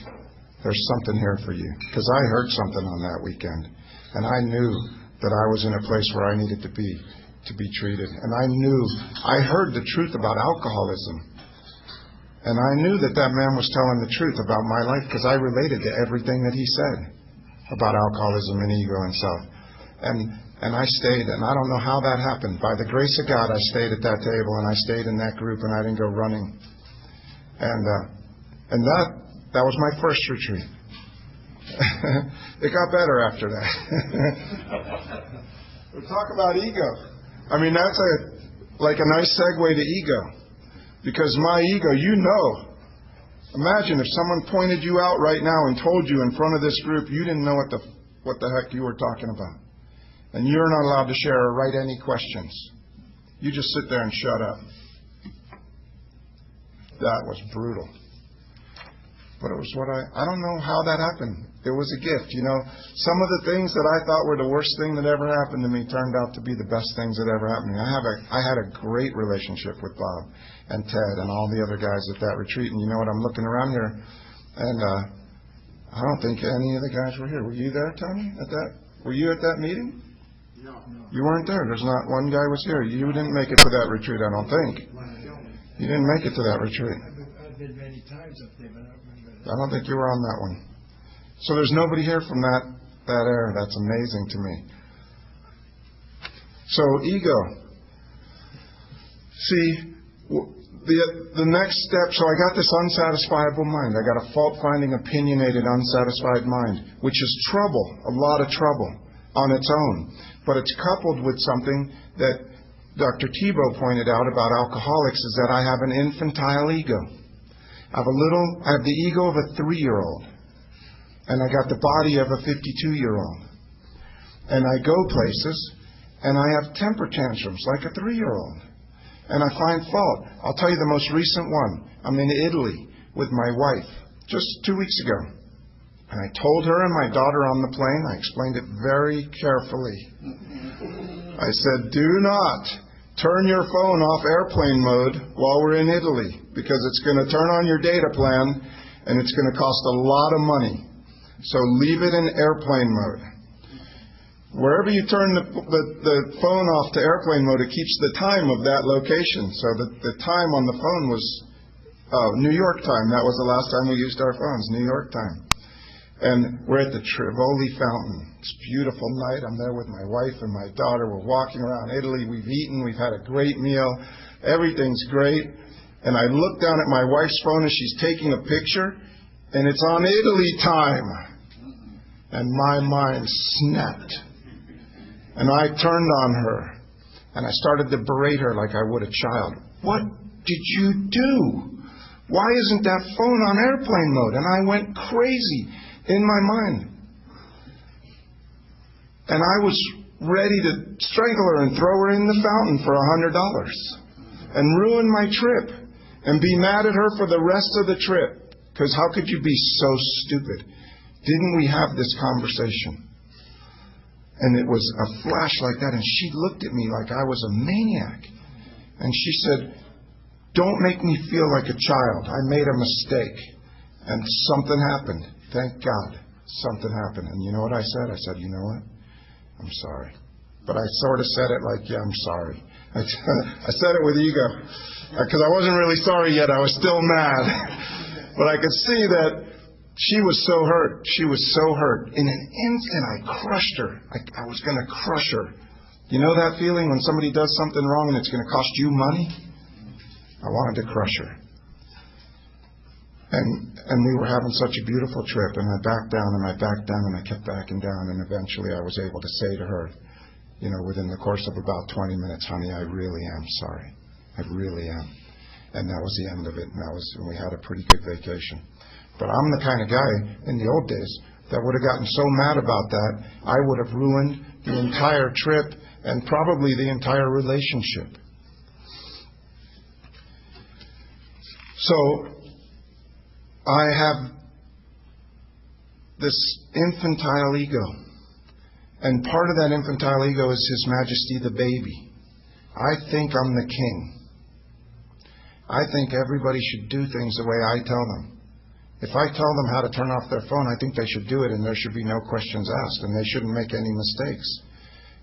There's something here for you. Because I heard something on that weekend. And I knew that I was in a place where I needed to be treated. And I heard the truth about alcoholism. And I knew that man was telling the truth about my life because I related to everything that he said about alcoholism and ego and self. And I stayed, and I don't know how that happened. By the grace of God, I stayed at that table, and I stayed in that group, and I didn't go running. And that was my first retreat. It got better after that. We'll talk about ego. I mean, that's like a nice segue to ego. Because my ego, you know. Imagine if someone pointed you out right now and told you in front of this group you didn't know what the heck you were talking about. And you're not allowed to share or write any questions. You just sit there and shut up. That was brutal. But it was I don't know how that happened. It was a gift, you know. Some of the things that I thought were the worst thing that ever happened to me turned out to be the best things that ever happened to me. I had a great relationship with Bob and Ted and all the other guys at that retreat. And you know what? I'm looking around here, and I don't think any of the guys were here. Were you there, Tommy? Were you at that meeting? No. You weren't there. There's not one guy was here. You didn't make it to that retreat, I don't think. You didn't make it to that retreat. I've been many times up there, but I don't remember. I don't think you were on that one. So there's nobody here from that era. That's amazing to me. So ego. See, the next step, so I got this unsatisfiable mind. I got a fault-finding, opinionated, unsatisfied mind, which is trouble, a lot of trouble on its own. But it's coupled with something that Dr. Tebow pointed out about alcoholics is that I have an infantile ego. I have the ego of a 3-year-old. And I got the body of a 52-year-old. And I go places, and I have temper tantrums like a 3-year-old. And I find fault. I'll tell you the most recent one. I'm in Italy with my wife just 2 weeks ago. And I told her and my daughter on the plane, I explained it very carefully. I said, do not turn your phone off airplane mode while we're in Italy, because it's going to turn on your data plan and it's going to cost a lot of money. So leave it in airplane mode. Wherever you turn the phone off to airplane mode, it keeps the time of that location. So the time on the phone was New York time. That was the last time we used our phones, New York time. And we're at the Tivoli Fountain. It's a beautiful night. I'm there with my wife and my daughter. We're walking around Italy. We've eaten. We've had a great meal. Everything's great. And I look down at my wife's phone as she's taking a picture, and it's on Italy time. And my mind snapped. And I turned on her, and I started to berate her like I would a child. What did you do? Why isn't that phone on airplane mode? And I went crazy in my mind. And I was ready to strangle her and throw her in the fountain for $100 and ruin my trip and be mad at her for the rest of the trip. Because how could you be so stupid? Didn't we have this conversation? And it was a flash like that, and she looked at me like I was a maniac. And she said, "Don't make me feel like a child. I made a mistake." And something happened. Thank God something happened. And you know what I said? I said, "You know what? I'm sorry." But I sort of said it like, "Yeah, I'm sorry." I said it with ego. Because I wasn't really sorry yet. I was still mad. But I could see that she was so hurt. She was so hurt. In an instant, I crushed her. I was going to crush her. You know that feeling when somebody does something wrong and it's going to cost you money? I wanted to crush her. And we were having such a beautiful trip, and I backed down, and I backed down, and I kept backing down, and eventually I was able to say to her, within the course of about 20 minutes, "Honey, I really am sorry. I really am." And that was the end of it, and we had a pretty good vacation. But I'm the kind of guy in the old days that would have gotten so mad about that, I would have ruined the entire trip and probably the entire relationship. So I have this infantile ego. And part of that infantile ego is His Majesty the baby. I think I'm the king. I think everybody should do things the way I tell them. If I tell them how to turn off their phone, I think they should do it, and there should be no questions asked, and they shouldn't make any mistakes.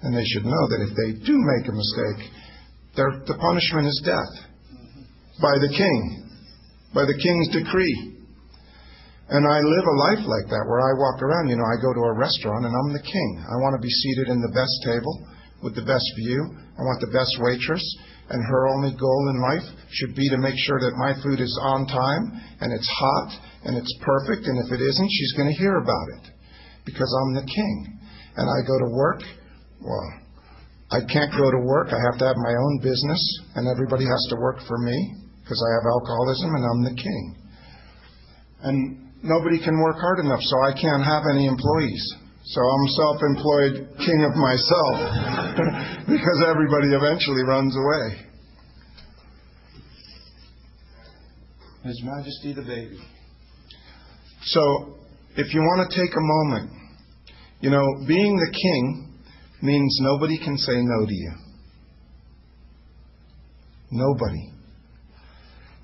And they should know that if they do make a mistake, the punishment is death by the king, by the king's decree. And I live a life like that where I walk around, I go to a restaurant and I'm the king. I want to be seated in the best table with the best view. I want the best waitress. And her only goal in life should be to make sure that my food is on time and it's hot and it's perfect. And if it isn't, she's going to hear about it because I'm the king. And I go to work. Well, I can't go to work. I have to have my own business, and everybody has to work for me because I have alcoholism and I'm the king. And nobody can work hard enough, so I can't have any employees. So I'm self-employed king of myself because everybody eventually runs away. His Majesty the baby. So if you want to take a moment, being the king means nobody can say no to you. Nobody.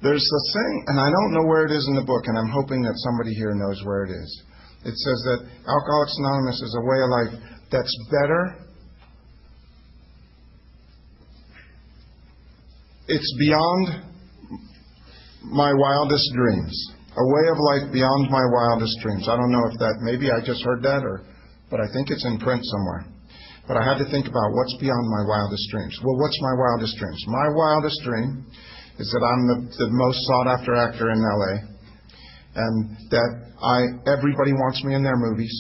There's a saying, and I don't know where it is in the book, and I'm hoping that somebody here knows where it is. It says that Alcoholics Anonymous is a way of life that's better. It's beyond my wildest dreams. A way of life beyond my wildest dreams. I don't know if maybe I just heard that, but I think it's in print somewhere. But I had to think about what's beyond my wildest dreams. Well, what's my wildest dreams? My wildest dream is that I'm the most sought-after actor in L.A., and that everybody wants me in their movies,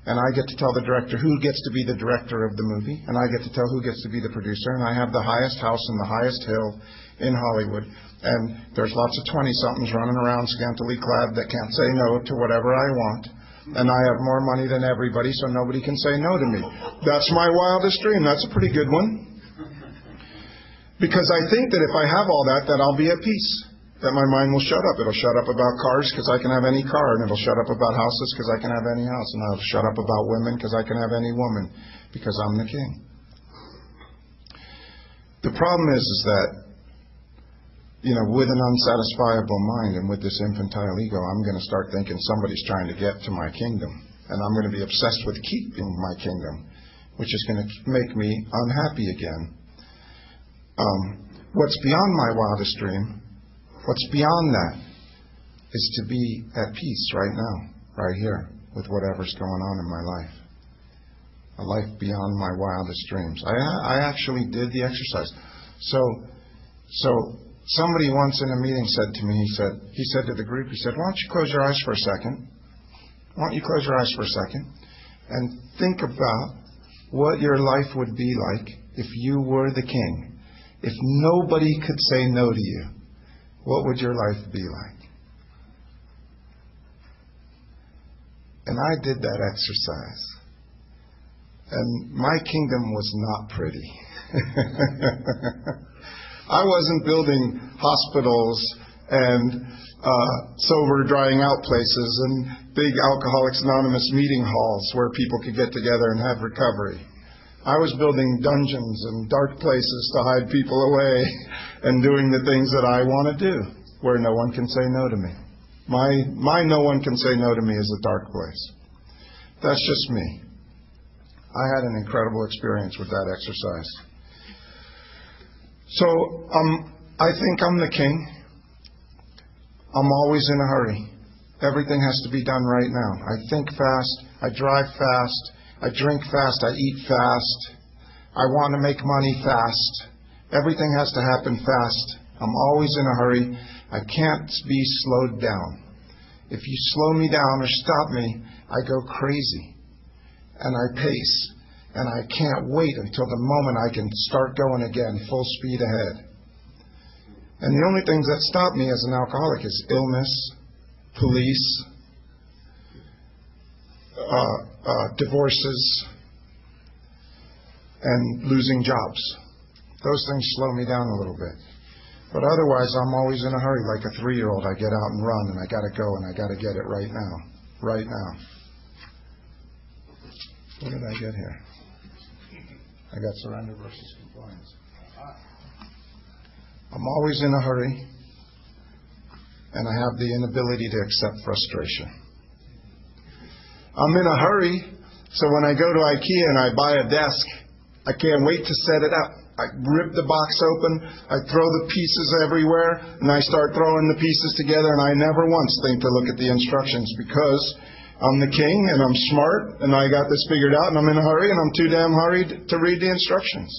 and I get to tell the director who gets to be the director of the movie, and I get to tell who gets to be the producer, and I have the highest house in the highest hill in Hollywood, and there's lots of 20-somethings running around scantily clad that can't say no to whatever I want, and I have more money than everybody, so nobody can say no to me. That's my wildest dream. That's a pretty good one. Because I think that if I have all that I'll be at peace. That my mind will shut up. It'll shut up about cars because I can have any car, and it'll shut up about houses because I can have any house, and it'll shut up about women because I can have any woman because I'm the king. The problem is that, with an unsatisfiable mind and with this infantile ego, I'm going to start thinking somebody's trying to get to my kingdom. and I'm going to be obsessed with keeping my kingdom, which is going to make me unhappy again. What's beyond my wildest dream, what's beyond that, is to be at peace right now, right here, with whatever's going on in my life. A life beyond my wildest dreams. I actually did the exercise. So somebody once in a meeting said to me, he said to the group, he said, why don't you close your eyes for a second? Why don't you close your eyes for a second and think about what your life would be like if you were the king? If nobody could say no to you, what would your life be like? And I did that exercise. And my kingdom was not pretty. I wasn't building hospitals and sober drying out places and big Alcoholics Anonymous meeting halls where people could get together and have recovery. I was building dungeons and dark places to hide people away and doing the things that I want to do where no one can say no to me. My no one can say no to me is a dark place. That's just me. I had an incredible experience with that exercise. So I think I'm the king. I'm always in a hurry. Everything has to be done right now. I think fast. I drive fast. I drink fast. I eat fast. I want to make money fast. Everything has to happen fast. I'm always in a hurry. I can't be slowed down. If you slow me down or stop me, I go crazy. And I pace. And I can't wait until the moment I can start going again, full speed ahead. And the only things that stop me as an alcoholic is illness, police, divorces, and losing jobs. Those things slow me down a little bit. But otherwise, I'm always in a hurry. Like a 3-year-old, I get out and run, and I got to go, and I got to get it right now. Right now. What did I get here? I got surrender versus compliance. I'm always in a hurry, and I have the inability to accept frustration. I'm in a hurry, so when I go to IKEA and I buy a desk, I can't wait to set it up. I rip the box open, I throw the pieces everywhere, and I start throwing the pieces together, and I never once think to look at the instructions because I'm the king, and I'm smart, and I got this figured out, and I'm in a hurry, and I'm too damn hurried to read the instructions.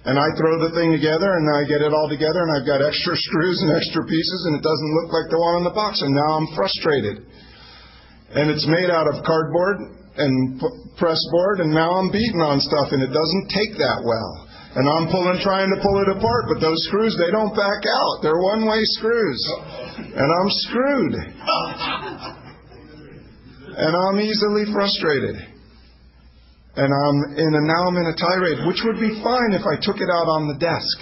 And I throw the thing together, and I get it all together, and I've got extra screws and extra pieces, and it doesn't look like the one in the box, and now I'm frustrated. And it's made out of cardboard and press board, and now I'm beating on stuff, and it doesn't take that well. And I'm trying to pull it apart, but those screws, they don't back out. They're one-way screws. And I'm screwed. And I'm easily frustrated. And now I'm in a tirade, which would be fine if I took it out on the desk.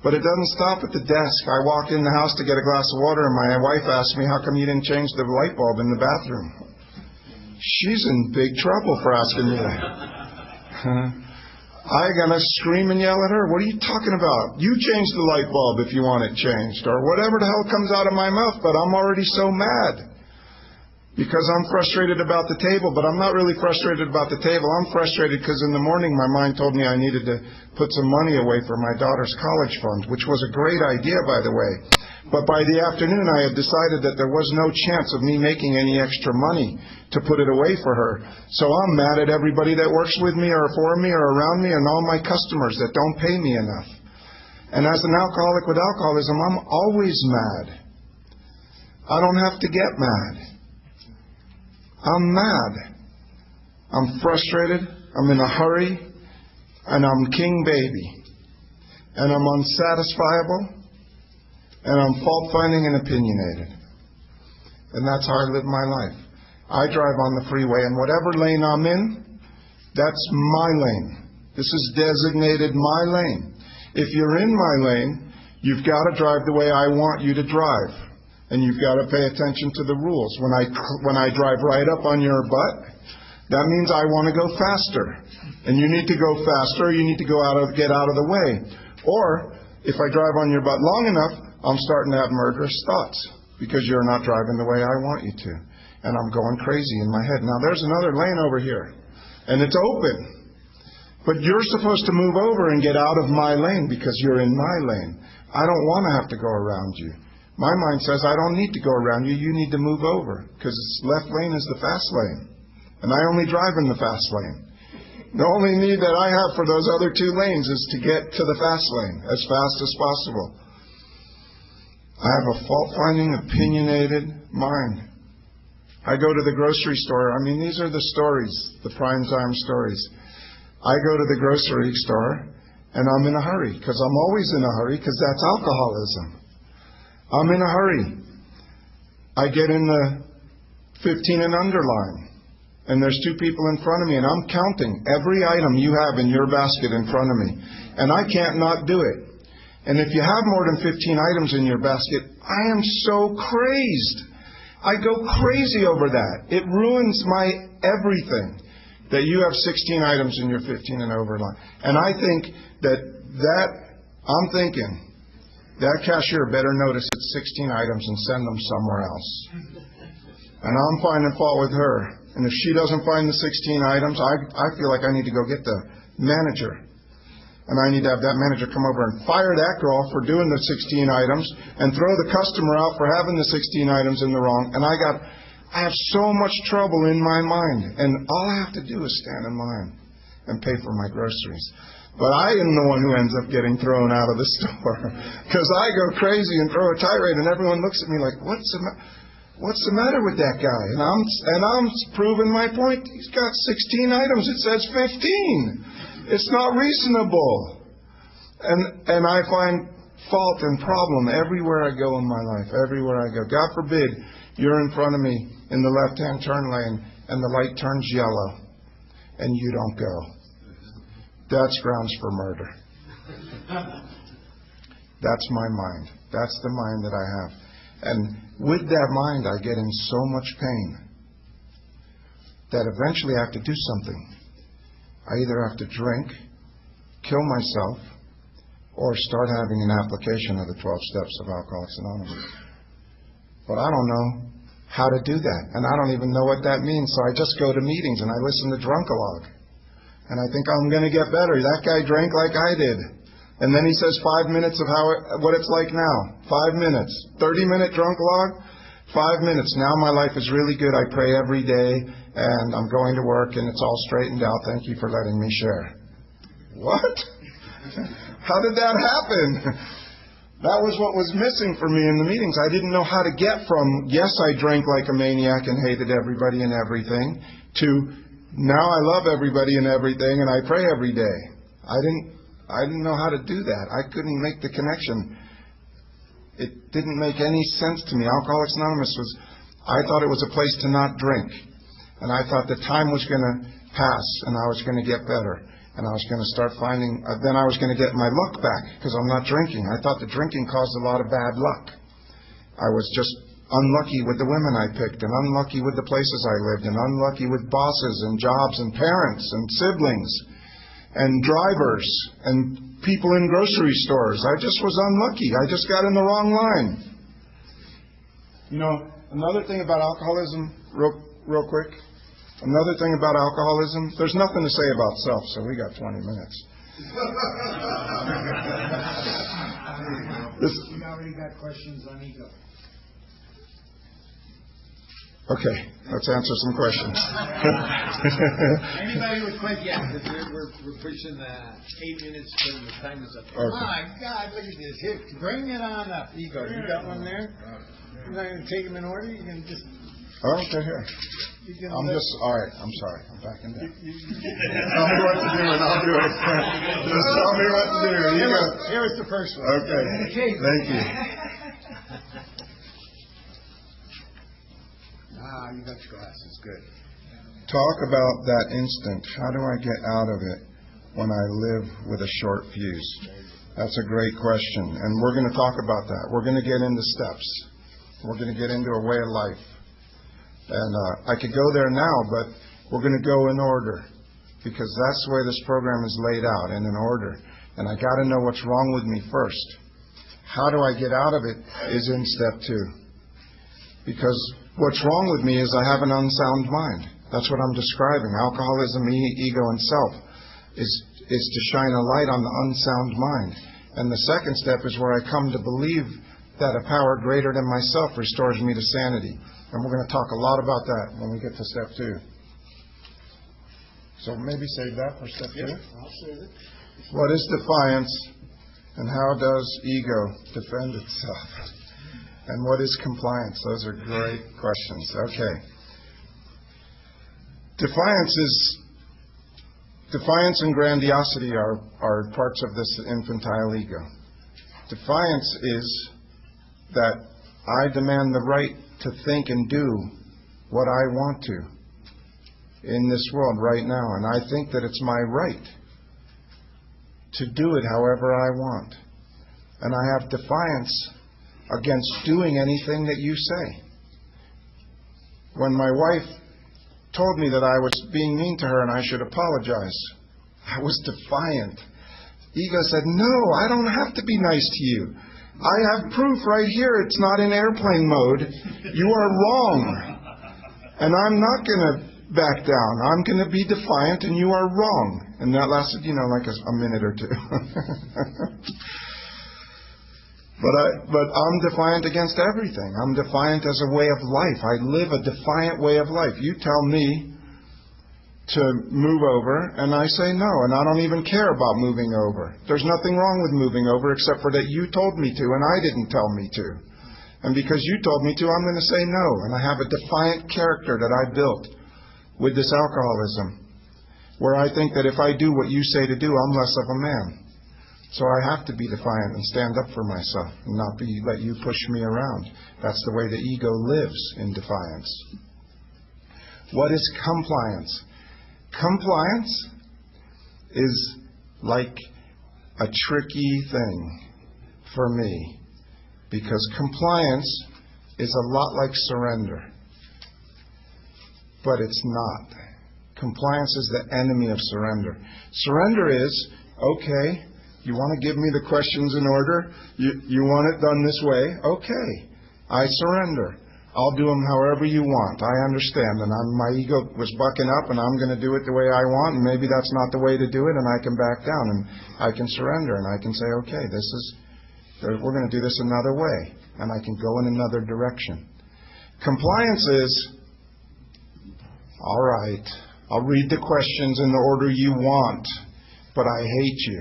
But it doesn't stop at the desk. I walk in the house to get a glass of water, and my wife asks me, how come you didn't change the light bulb in the bathroom? She's in big trouble for asking me that. I gotta scream and yell at her. What are you talking about? You change the light bulb if you want it changed, or whatever the hell comes out of my mouth, but I'm already so mad. Because I'm frustrated about the table, but I'm not really frustrated about the table. I'm frustrated because in the morning my mind told me I needed to put some money away for my daughter's college fund, which was a great idea, by the way. But by the afternoon I had decided that there was no chance of me making any extra money to put it away for her. So I'm mad at everybody that works with me or for me or around me and all my customers that don't pay me enough. And as an alcoholic with alcoholism, I'm always mad. I don't have to get mad. I'm mad. I'm frustrated. I'm in a hurry. And I'm king baby. And I'm unsatisfiable. And I'm fault-finding and opinionated. And that's how I live my life. I drive on the freeway, and whatever lane I'm in, that's my lane. This is designated my lane. If you're in my lane, you've got to drive the way I want you to drive. And you've got to pay attention to the rules. When I drive right up on your butt, that means I want to go faster. And you need to go faster, or you need to get out of the way. Or, if I drive on your butt long enough, I'm starting to have murderous thoughts because you're not driving the way I want you to. and I'm going crazy in my head. Now, there's another lane over here, and it's open. But you're supposed to move over and get out of my lane because you're in my lane. I don't want to have to go around you. My mind says I don't need to go around you. You need to move over because left lane is the fast lane. And I only drive in the fast lane. The only need that I have for those other two lanes is to get to the fast lane as fast as possible. I have a fault-finding, opinionated mind. I go to the grocery store. I mean, these are the stories, the primetime stories. I go to the grocery store, and I'm in a hurry because I'm always in a hurry because that's alcoholism. I'm in a hurry. I get in the 15 and under line, and there's two people in front of me, and I'm counting every item you have in your basket in front of me, and I can't not do it. And if you have more than 15 items in your basket, I am so crazed. I go crazy over that. It ruins my everything that you have 16 items in your 15 and over line. And I think I'm thinking, that cashier better notice it's 16 items and send them somewhere else. And I'm finding fault with her. And if she doesn't find the 16 items, I feel like I need to go get the manager. And I need to have that manager come over and fire that girl for doing the 16 items and throw the customer out for having the 16 items in the wrong. And I have so much trouble in my mind. And all I have to do is stand in line and pay for my groceries. But I am the one who ends up getting thrown out of the store because I go crazy and throw a tirade, and everyone looks at me like, what's the matter with that guy? And I'm proving my point. He's got 16 items. It says 15. It's not reasonable. And I find fault and problem everywhere I go in my life, everywhere I go. God forbid you're in front of me in the left-hand turn lane and the light turns yellow and you don't go. That's grounds for murder. That's my mind. That's the mind that I have. And with that mind, I get in so much pain that eventually I have to do something. I either have to drink, kill myself, or start having an application of the 12 steps of Alcoholics Anonymous. But I don't know how to do that. And I don't even know what that means. So I just go to meetings and I listen to Drunkalog. And I think I'm going to get better. That guy drank like I did. And then he says 5 minutes of what it's like now. 5 minutes. 30-minute Drunkalog, 5 minutes. Now my life is really good. I pray every day, and I'm going to work, and it's all straightened out. Thank you for letting me share. What? How did that happen? That was what was missing for me in the meetings. I didn't know how to get from, yes, I drank like a maniac and hated everybody and everything, to now I love everybody and everything, and I pray every day. I didn't know how to do that. I couldn't make the connection. It didn't make any sense to me. Alcoholics Anonymous I thought it was a place to not drink. And I thought the time was going to pass, and I was going to get better. And I was going to start finding, then I was going to get my luck back, because I'm not drinking. I thought the drinking caused a lot of bad luck. I was just unlucky with the women I picked, and unlucky with the places I lived, and unlucky with bosses and jobs and parents and siblings and drivers and people in grocery stores. I just was unlucky. I just got in the wrong line. You know, another thing about alcoholism, real quick, another thing about alcoholism, there's nothing to say about self, so we got 20 minutes. We already got questions on ego. Okay, let's answer some questions. Anybody with questions? Yeah, we're pushing 8 minutes till the time is up. Okay. My God, look at this. Here, bring it on up. Ego, you got one there? You're not going to take them in order? You're going to just... Oh, okay, here. All right, I'm sorry. I'm backing down. Tell me what to do and I'll do it. Just tell me what to do. Here is the first one. Okay, thank you. You got your glasses. Good. Talk about that instant. How do I get out of it when I live with a short fuse? That's a great question. And we're going to talk about that. We're going to get into steps. We're going to get into a way of life. And I could go there now, but we're going to go in order. Because that's the way this program is laid out, in an order. And I got to know what's wrong with me first. How do I get out of it is in step 2. Because What's wrong with me is I have an unsound mind. That's what I'm describing. Alcoholism, ego, and self is to shine a light on the unsound mind. And the second step is where I come to believe that a power greater than myself restores me to sanity. And we're going to talk a lot about that when we get to step 2. So maybe save that for step 2. Yep, I'll save it. What is defiance, and how does ego defend itself? And what is compliance? Those are great questions. Okay. Defiance and grandiosity are parts of this infantile ego. Defiance is that I demand the right to think and do what I want to in this world right now. And I think that it's my right to do it however I want. And I have defiance against doing anything that you say. When my wife told me that I was being mean to her and I should apologize, I was defiant. Ego said, no, I don't have to be nice to you. I have proof right here. It's not in airplane mode. You are wrong. And I'm not going to back down. I'm going to be defiant and you are wrong. And that lasted, like a minute or two. But I'm defiant against everything. I'm defiant as a way of life. I live a defiant way of life. You tell me to move over, and I say no, and I don't even care about moving over. There's nothing wrong with moving over except for that you told me to, and I didn't tell me to. And because you told me to, I'm going to say no. And I have a defiant character that I built with this alcoholism, where I think that if I do what you say to do, I'm less of a man. So I have to be defiant and stand up for myself and not let you push me around. That's the way the ego lives, in defiance. What is compliance? Compliance is like a tricky thing for me, because compliance is a lot like surrender. But it's not. Compliance is the enemy of surrender. Surrender is, okay, you want to give me the questions in order? You want it done this way? Okay. I surrender. I'll do them however you want. I understand. And my ego was bucking up, and I'm going to do it the way I want, and maybe that's not the way to do it, and I can back down, and I can surrender, and I can say, okay, we're going to do this another way, and I can go in another direction. Compliance is, all right, I'll read the questions in the order you want, but I hate you.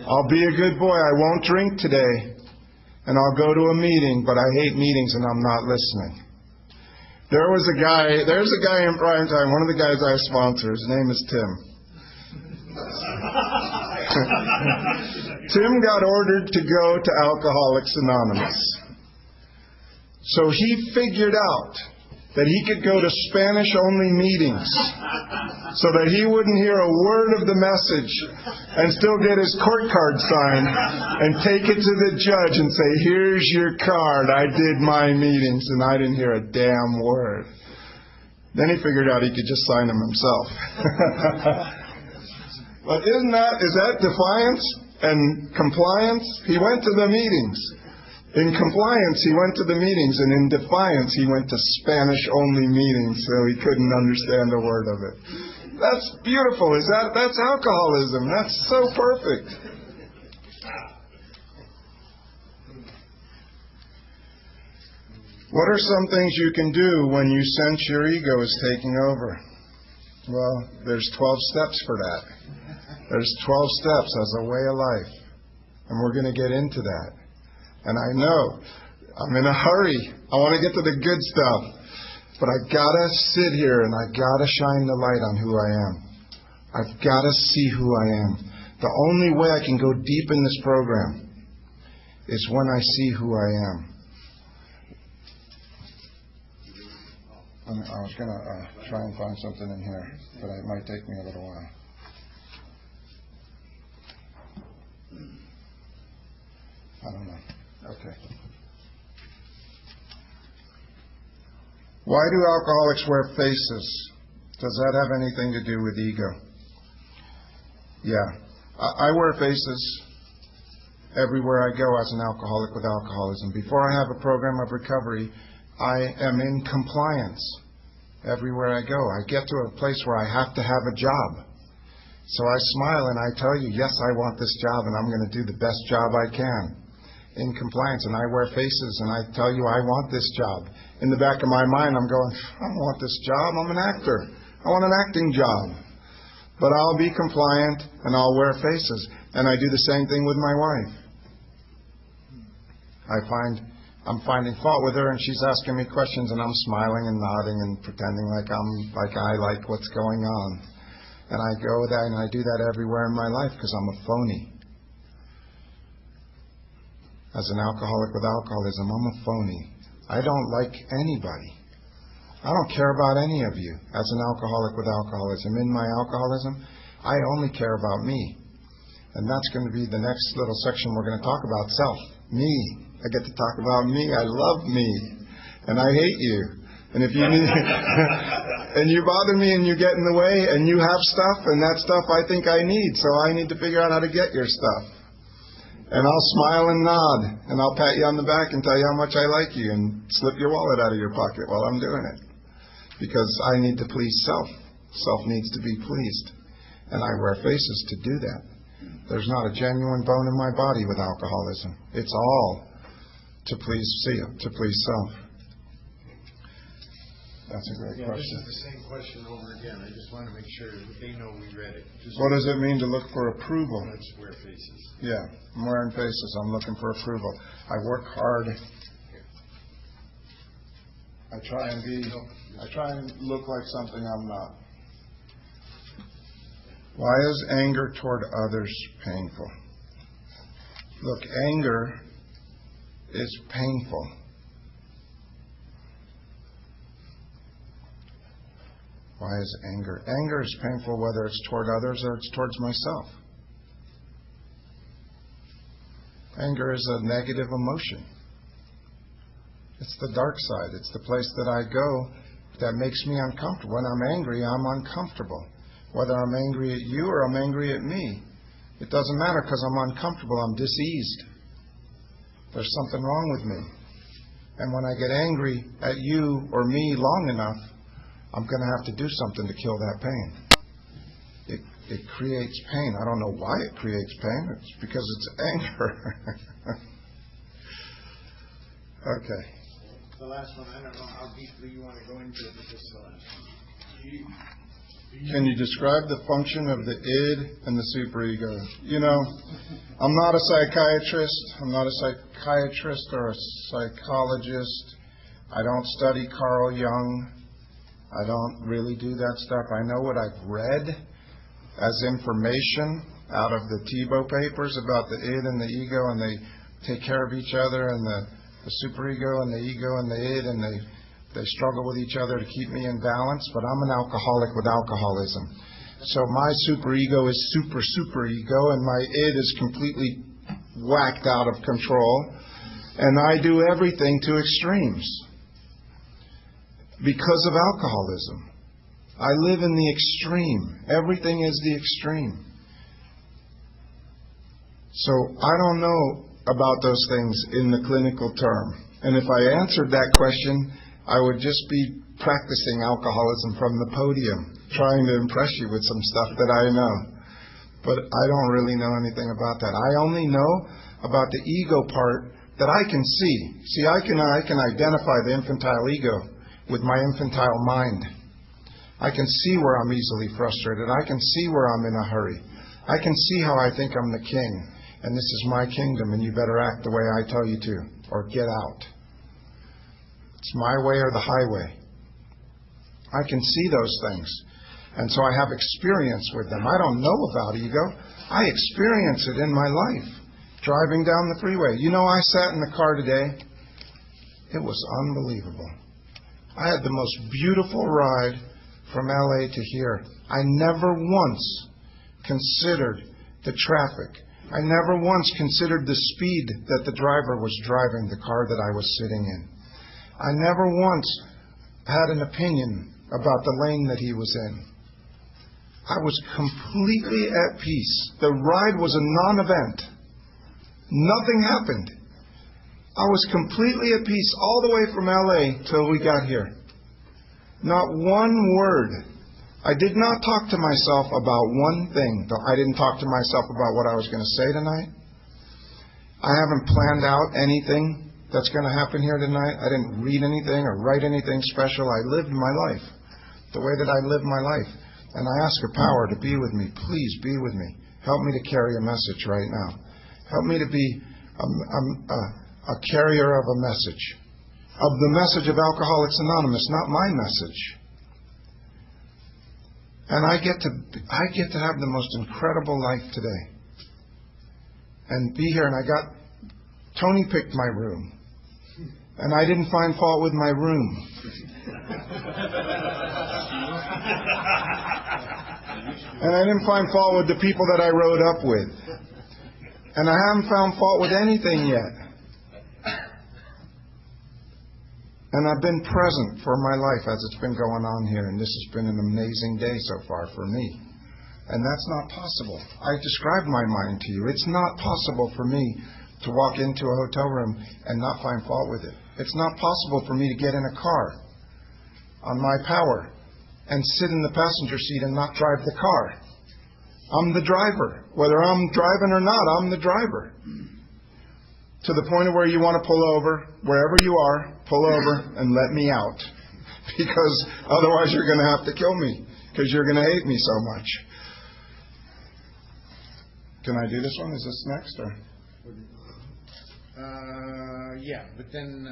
I'll be a good boy. I won't drink today. And I'll go to a meeting, but I hate meetings and I'm not listening. There's a guy in prime time, one of the guys I sponsor, his name is Tim. Tim got ordered to go to Alcoholics Anonymous. So he figured out that he could go to Spanish-only meetings so that he wouldn't hear a word of the message and still get his court card signed and take it to the judge and say, here's your card. I did my meetings and I didn't hear a damn word. Then he figured out he could just sign them himself. But is that defiance and compliance? He went to the meetings. In compliance, he went to the meetings, and in defiance, he went to Spanish-only meetings, so he couldn't understand a word of it. That's beautiful. That's alcoholism. That's so perfect. What are some things you can do when you sense your ego is taking over? Well, there's 12 steps for that. There's 12 steps as a way of life, and we're going to get into that. And I know I'm in a hurry. I want to get to the good stuff. But I got to sit here and I got to shine the light on who I am. I've got to see who I am. The only way I can go deep in this program is when I see who I am. I was going to try and find something in here, but it might take me a little while. I don't know. Okay. Why do alcoholics wear faces? Does that have anything to do with ego? Yeah. I wear faces everywhere I go as an alcoholic with alcoholism. Before I have a program of recovery, I am in compliance everywhere I go. I get to a place where I have to have a job. So I smile and I tell you, yes, I want this job and I'm going to do the best job I can in compliance. And I wear faces and I tell you I want this job. In the back of my mind, I'm going, I don't want this job. I'm an actor. I want an acting job. But I'll be compliant and I'll wear faces. And I do the same thing with my wife. I'm finding fault with her and she's asking me questions and I'm smiling and nodding and pretending like I like what's going on. And I go there and I do that everywhere in my life because I'm a phony. As an alcoholic with alcoholism, I'm a phony. I don't like anybody. I don't care about any of you as an alcoholic with alcoholism. In my alcoholism, I only care about me. And that's going to be the next little section we're going to talk about, self. Me. I get to talk about me. I love me. And I hate you. And if you need, and you bother me and you get in the way and you have stuff and that stuff I think I need. So I need to figure out how to get your stuff. And I'll smile and nod and I'll pat you on the back and tell you how much I like you and slip your wallet out of your pocket while I'm doing it. Because I need to please self. Self needs to be pleased. And I wear faces to do that. There's not a genuine bone in my body with alcoholism. It's all to please self. That's a great question. This is the same question over again. I just want to make sure that they know we read it. What does it mean to look for approval? Let's wear faces. Yeah, I'm wearing faces. I'm looking for approval. I work hard. I try and look like something I'm not. Why is anger toward others painful? Look, anger is painful. Why is anger? Anger is painful whether it's toward others or it's towards myself. Anger is a negative emotion. It's the dark side. It's the place that I go that makes me uncomfortable. When I'm angry, I'm uncomfortable. Whether I'm angry at you or I'm angry at me, it doesn't matter because I'm uncomfortable. I'm diseased. There's something wrong with me. And when I get angry at you or me long enough, I'm going to have to do something to kill that pain. It creates pain. I don't know why it creates pain. It's because it's anger. Okay. The last one, I don't know how deeply you want to go into it, but this is the last one. Can you describe the function of the id and the superego? You know, I'm not a psychiatrist. I'm not a psychiatrist or a psychologist. I don't study Carl Jung. I don't really do that stuff. I know what I've read as information out of the Tebow papers about the id and the ego, and they take care of each other, and the superego and the ego and the id, and they struggle with each other to keep me in balance. But I'm an alcoholic with alcoholism. So my superego is superego, and my id is completely whacked out of control. And I do everything to extremes. Because of alcoholism. I live in the extreme. Everything is the extreme. So I don't know about those things in the clinical term. And if I answered that question, I would just be practicing alcoholism from the podium, trying to impress you with some stuff that I know. But I don't really know anything about that. I only know about the ego part that I can see. See, I can identify the infantile ego with my infantile mind. I can see where I'm easily frustrated. I can see where I'm in a hurry. I can see how I think I'm the king, and this is my kingdom, and you better act the way I tell you to, or get out. It's my way or the highway. I can see those things, and so I have experience with them. I don't know about ego. I experience it in my life, driving down the freeway. You know, I sat in the car today. It was unbelievable. I had the most beautiful ride from L.A. to here. I never once considered the traffic. I never once considered the speed that the driver was driving the car that I was sitting in. I never once had an opinion about the lane that he was in. I was completely at peace. The ride was a non-event. Nothing happened. I was completely at peace all the way from LA till we got here. Not one word. I did not talk to myself about one thing. I didn't talk to myself about what I was going to say tonight. I haven't planned out anything that's going to happen here tonight. I didn't read anything or write anything special. I lived my life the way that I live my life. And I ask a power to be with me. Please be with me. Help me to carry a message right now. Help me to be a carrier of a message. Of the message of Alcoholics Anonymous, not my message. And I get to have the most incredible life today. And be here, and Tony picked my room. And I didn't find fault with my room. And I didn't find fault with the people that I rode up with. And I haven't found fault with anything yet. And I've been present for my life as it's been going on here. And this has been an amazing day so far for me. And that's not possible. I described my mind to you. It's not possible for me to walk into a hotel room and not find fault with it. It's not possible for me to get in a car on my power and sit in the passenger seat and not drive the car. I'm the driver. Whether I'm driving or not, I'm the driver. To the point of where you want to pull over, wherever you are, pull over and let me out. Because otherwise you're going to have to kill me. Because you're going to hate me so much. Can I do this one? Is this next? Or? Yeah, but then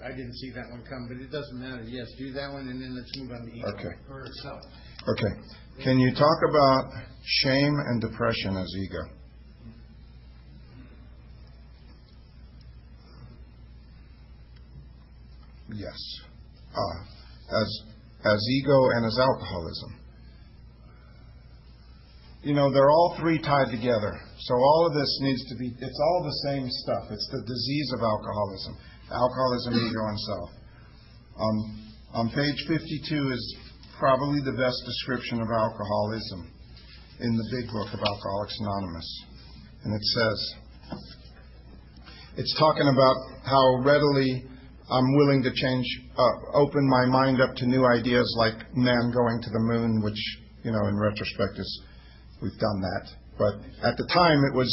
I didn't see that one come, but it doesn't matter. Yes, do that one, and then let's move on to ego for itself. Okay. Can you talk about shame and depression as ego? Yes. As ego and as alcoholism. You know, they're all three tied together. So all of this needs to be, it's all the same stuff. It's the disease of alcoholism. Alcoholism, ego, and self. On page 52 is probably the best description of alcoholism in the big book of Alcoholics Anonymous. And it says, it's talking about how readily I'm willing to change, open my mind up to new ideas like man going to the moon, which, you know, in retrospect we've done that. But at the time, it was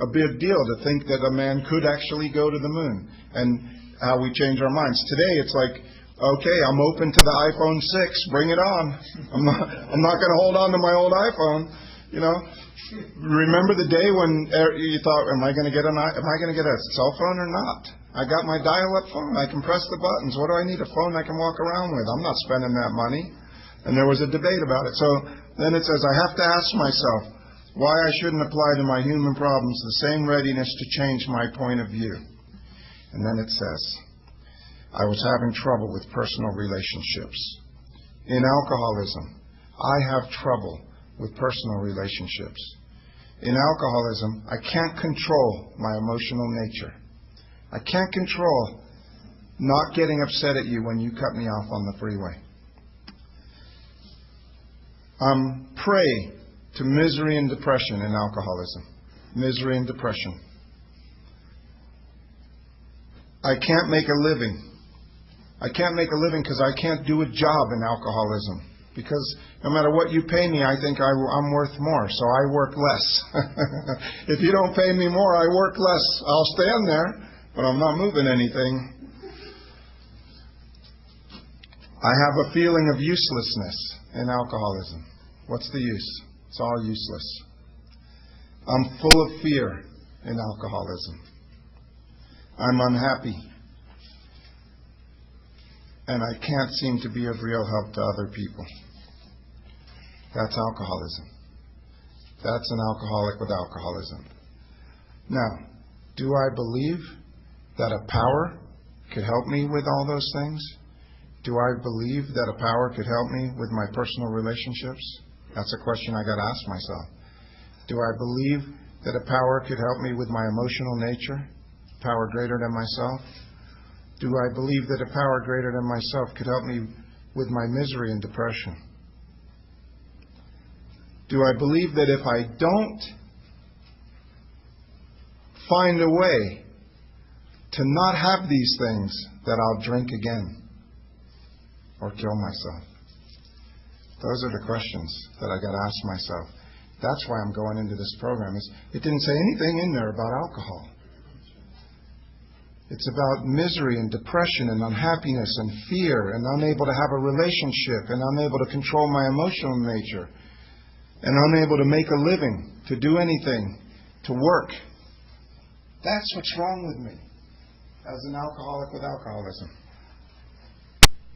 a big deal to think that a man could actually go to the moon, and how we change our minds. Today, it's like, okay, I'm open to the iPhone 6. Bring it on. I'm not going to hold on to my old iPhone. You know, remember the day when you thought, am I going to get a cell phone or not? I got my dial-up phone. I can press the buttons. What do I need a phone I can walk around with? I'm not spending that money. And there was a debate about it. So then it says, I have to ask myself why I shouldn't apply to my human problems the same readiness to change my point of view. And then it says, I was having trouble with personal relationships. In alcoholism, I have trouble with personal relationships. In alcoholism, I can't control my emotional nature. I can't control not getting upset at you when you cut me off on the freeway. I'm prey to misery and depression in alcoholism. Misery and depression. I can't make a living. I can't make a living because I can't do a job in alcoholism. Because no matter what you pay me, I think I'm worth more, so I work less. If you don't pay me more, I work less. I'll stand there, but I'm not moving anything. I have a feeling of uselessness in alcoholism. What's the use? It's all useless. I'm full of fear in alcoholism. I'm unhappy. And I can't seem to be of real help to other people. That's alcoholism. That's an alcoholic with alcoholism. Now, do I believe that a power could help me with all those things? Do I believe that a power could help me with my personal relationships? That's a question I got to ask myself. Do I believe that a power could help me with my emotional nature? Power greater than myself? Do I believe that a power greater than myself could help me with my misery and depression? Do I believe that if I don't find a way to not have these things that I'll drink again or kill myself? Those are the questions that I got to ask myself. That's why I'm going into this program. It didn't say anything in there about alcohol. It's about misery and depression and unhappiness and fear and unable to have a relationship and unable to control my emotional nature and unable to make a living, to do anything, to work. That's what's wrong with me as an alcoholic with alcoholism.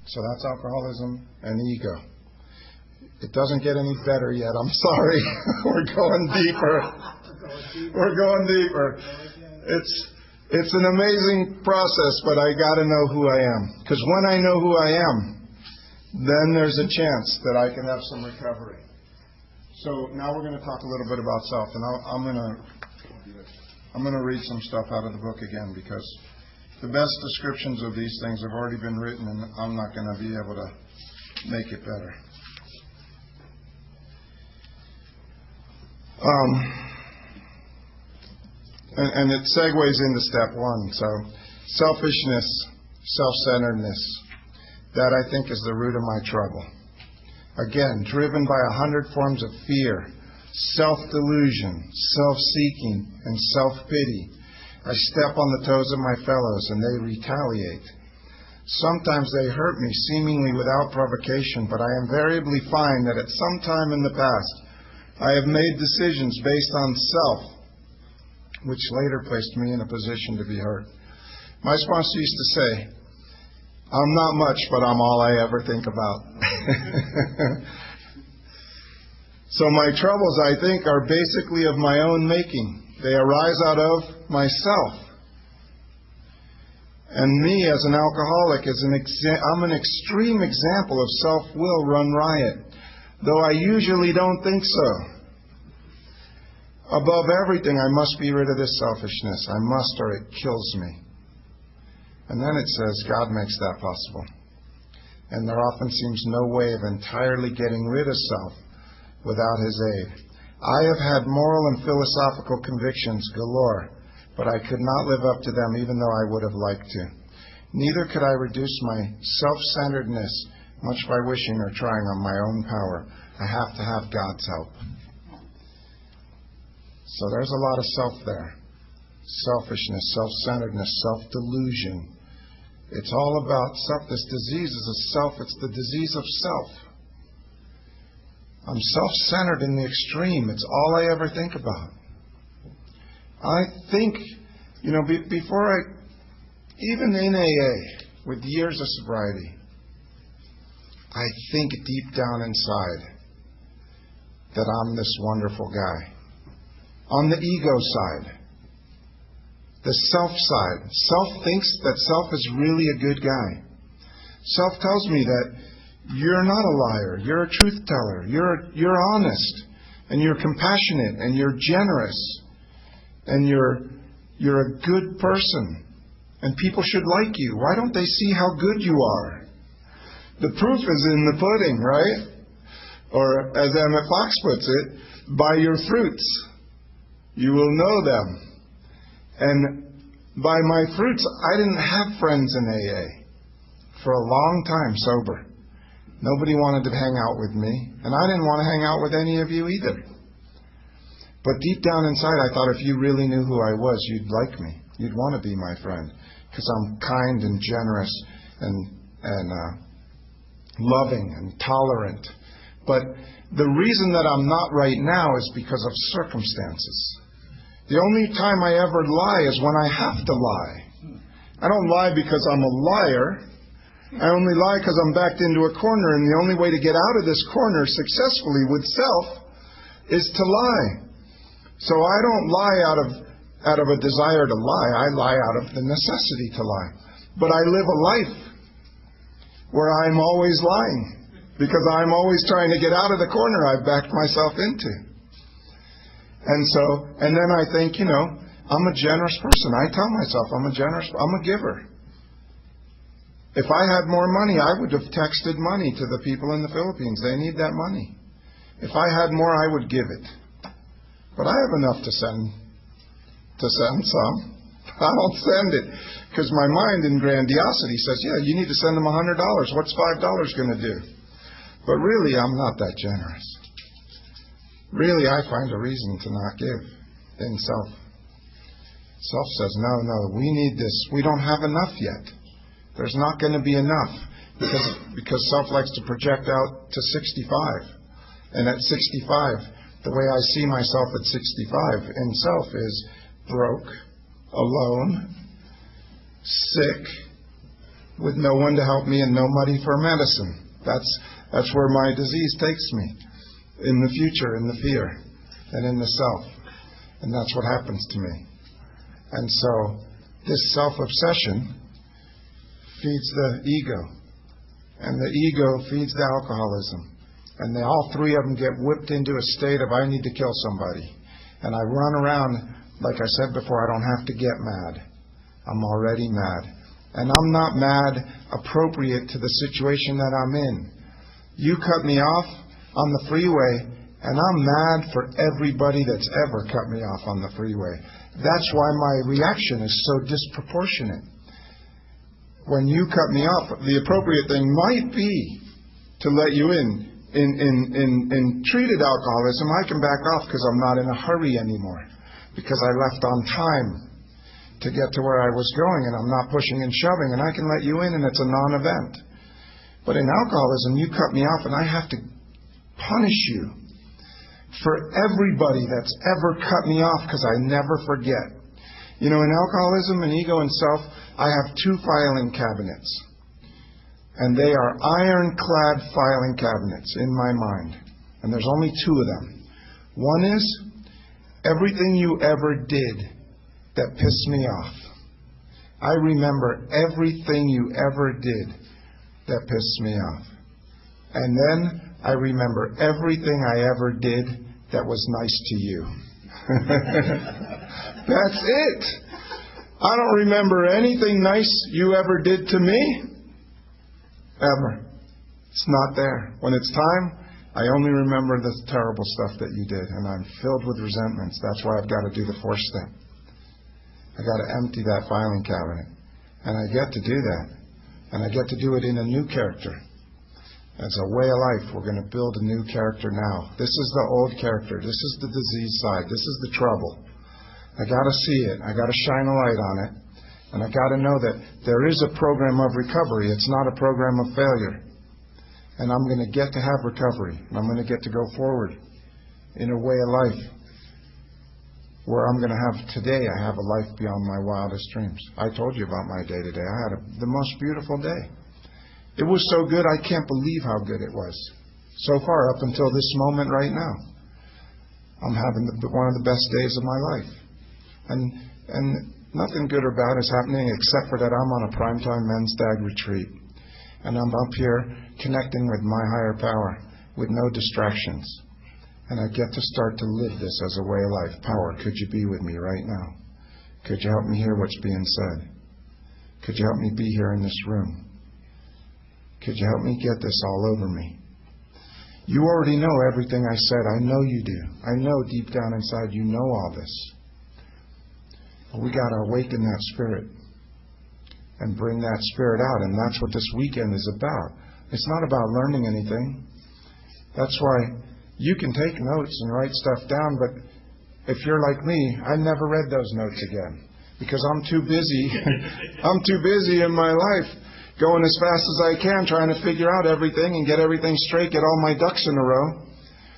So that's alcoholism and ego. It doesn't get any better yet. I'm sorry. We're going deeper. We're going deeper. It's an amazing process, but I got to know who I am. Because when I know who I am, then there's a chance that I can have some recovery. So now we're going to talk a little bit about self, and I'm going to read some stuff out of the book again, because the best descriptions of these things have already been written, and I'm not going to be able to make it better. And it segues into step one. So selfishness, self-centeredness, that I think is the root of my trouble. Again, driven by 100 forms of fear, self-delusion, self-seeking, and self-pity. I step on the toes of my fellows and they retaliate. Sometimes they hurt me seemingly without provocation, but I invariably find that at some time in the past I have made decisions based on self, which later placed me in a position to be hurt. My sponsor used to say, I'm not much, but I'm all I ever think about. So my troubles, I think, are basically of my own making. They arise out of myself. And me as an alcoholic, I'm an extreme example of self-will run riot, though I usually don't think so. Above everything, I must be rid of this selfishness. I must, or it kills me. And then it says God makes that possible. And there often seems no way of entirely getting rid of self without His aid. I have had moral and philosophical convictions galore, but I could not live up to them even though I would have liked to. Neither could I reduce my self-centeredness much by wishing or trying on my own power. I have to have God's help. So there's a lot of self there. Selfishness, self-centeredness, self-delusion. It's all about self. This disease is a self. It's the disease of self. I'm self-centered in the extreme. It's all I ever think about. I think, even in AA, with years of sobriety, I think deep down inside that I'm this wonderful guy. On the ego side, the self side, self thinks that self is really a good guy. Self tells me that you're not a liar, you're a truth teller, you're honest, and you're compassionate, and you're generous, and you're a good person, and people should like you. Why don't they see how good you are? The proof is in the pudding, right? Or as Emmett Fox puts it, by your fruits you will know them. And by my fruits, I didn't have friends in AA for a long time sober. Nobody wanted to hang out with me, and I didn't want to hang out with any of you either. But deep down inside, I thought if you really knew who I was, you'd like me. You'd want to be my friend, because I'm kind and generous and loving and tolerant. But the reason that I'm not right now is because of circumstances. The only time I ever lie is when I have to lie. I don't lie because I'm a liar. I only lie because I'm backed into a corner, and the only way to get out of this corner successfully with self is to lie. So I don't lie out of a desire to lie. I lie out of the necessity to lie. But I live a life where I'm always lying because I'm always trying to get out of the corner I've backed myself into. And then I think, I'm a generous person. I tell myself I'm a giver. If I had more money, I would have texted money to the people in the Philippines. They need that money. If I had more, I would give it. But I have enough to send to send some. I don't send it because my mind in grandiosity says, yeah, you need to send them $100. What's $5 going to do? But really, I'm not that generous. Really, I find a reason to not give in self. Self says, no, we need this. We don't have enough yet. There's not going to be enough because self likes to project out to 65. And at 65, the way I see myself at 65 in self is broke, alone, sick, with no one to help me and no money for medicine. That's where my disease takes me, in the future, in the fear, and in the self. And that's what happens to me. And so this self-obsession feeds the ego, and the ego feeds the alcoholism. And all three of them get whipped into a state of, I need to kill somebody. And I run around, like I said before, I don't have to get mad. I'm already mad. And I'm not mad appropriate to the situation that I'm in. You cut me off on the freeway, and I'm mad for everybody that's ever cut me off on the freeway. That's why my reaction is so disproportionate. When you cut me off, the appropriate thing might be to let you in. In treated alcoholism, I can back off because I'm not in a hurry anymore, because I left on time to get to where I was going, and I'm not pushing and shoving, and I can let you in, and it's a non-event. But in alcoholism, you cut me off, and I have to punish you for everybody that's ever cut me off, because I never forget. You know, in alcoholism and ego and self, I have 2 filing cabinets. And they are ironclad filing cabinets in my mind. And there's only 2 of them. One is everything you ever did that pissed me off. I remember everything you ever did that pissed me off. And then I remember everything I ever did that was nice to you. That's it. I don't remember anything nice you ever did to me. Ever. It's not there. When it's time, I only remember the terrible stuff that you did, and I'm filled with resentments. That's why I've got to do the 4th step. I got to empty that filing cabinet, and I get to do that, and I get to do it in a new character. As a way of life, we're going to build a new character now. This is the old character. This is the disease side. This is the trouble. I got to see it. I got to shine a light on it. And I got to know that there is a program of recovery. It's not a program of failure. And I'm going to get to have recovery. And I'm going to get to go forward in a way of life where I'm going to have today, I have a life beyond my wildest dreams. I told you about my day today. I had the most beautiful day. It was so good, I can't believe how good it was. So far, up until this moment right now. I'm having one of the best days of my life. And nothing good or bad is happening except for that I'm on a primetime men's stag retreat. And I'm up here connecting with my higher power with no distractions. And I get to start to live this as a way of life. Power, could you be with me right now? Could you help me hear what's being said? Could you help me be here in this room? Could you help me get this all over me? You already know everything I said. I know you do. I know deep down inside you know all this. We got to awaken that spirit and bring that spirit out. And that's what this weekend is about. It's not about learning anything. That's why you can take notes and write stuff down, but if you're like me, I never read those notes again because I'm too busy. I'm too busy in my life going as fast as I can trying to figure out everything and get everything straight, get all my ducks in a row.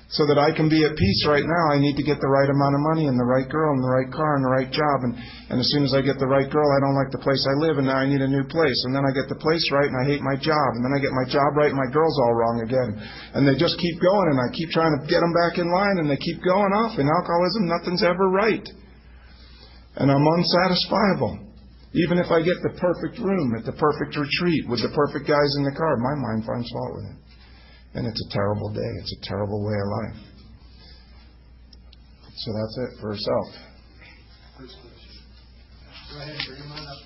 So that I can be at peace right now, I need to get the right amount of money and the right girl and the right car and the right job. And as soon as I get the right girl, I don't like the place I live, and now I need a new place. And then I get the place right, and I hate my job. And then I get my job right, and my girl's all wrong again. And they just keep going, and I keep trying to get them back in line, and they keep going off. In alcoholism, nothing's ever right. And I'm unsatisfiable. Even if I get the perfect room at the perfect retreat with the perfect guys in the car, my mind finds fault with it. And it's a terrible day. It's a terrible way of life. So that's it for self. First question. Go ahead, bring him on up.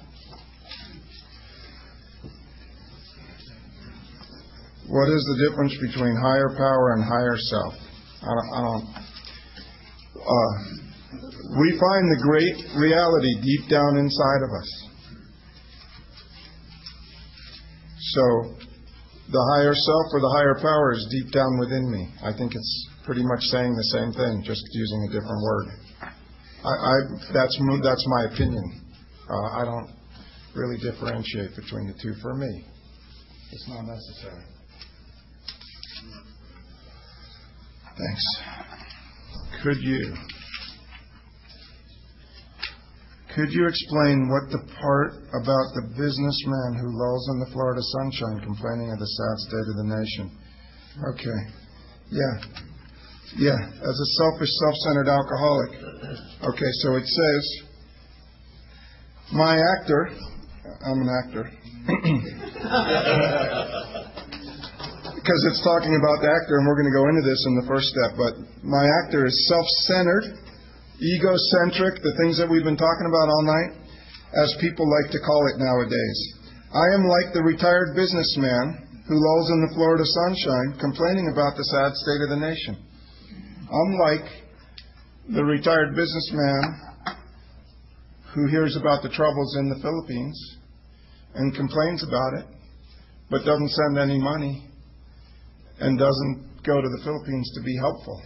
What is the difference between higher power and higher self? we find the great reality deep down inside of us. So, the higher self or the higher power is deep down within me. I think it's pretty much saying the same thing, just using a different word. That's my opinion. I don't really differentiate between the two. For me, it's not necessary. Thanks. Could you explain what the part about the businessman who lolls in the Florida sunshine complaining of the sad state of the nation? Okay. Yeah. As a selfish, self-centered alcoholic. Okay, so it says, my actor, I'm an actor, because it's talking about the actor, and we're going to go into this in the first step, but my actor is self-centered, egocentric, the things that we've been talking about all night, as people like to call it nowadays. I am like the retired businessman who lolls in the Florida sunshine, complaining about the sad state of the nation. I'm like the retired businessman who hears about the troubles in the Philippines and complains about it, but doesn't send any money and doesn't go to the Philippines to be helpful.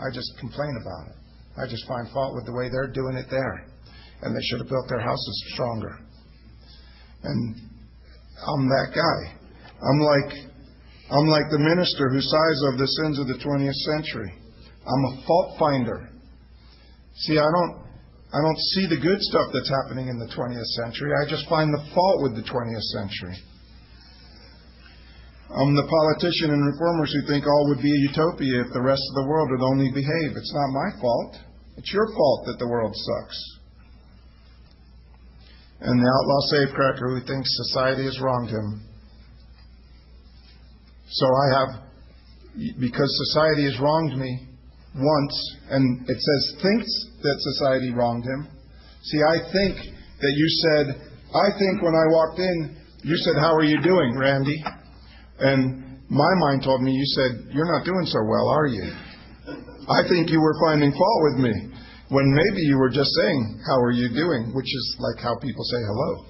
I just complain about it. I just find fault with the way they're doing it there. And they should have built their houses stronger. And I'm that guy. I'm like the minister who sighs of the sins of the 20th century. I'm a fault finder. See, I don't see the good stuff that's happening in the 20th century. I just find the fault with the 20th century. I'm the politician and reformers who think all would be a utopia if the rest of the world would only behave. It's not my fault. It's your fault that the world sucks. And the outlaw safecracker who thinks society has wronged him. So because society has wronged me once, and it says thinks that society wronged him. See, I think when I walked in, you said, "How are you doing, Randy?" And my mind told me, you said, "You're not doing so well, are you?" I think you were finding fault with me, when maybe you were just saying, "How are you doing?" which is like how people say hello.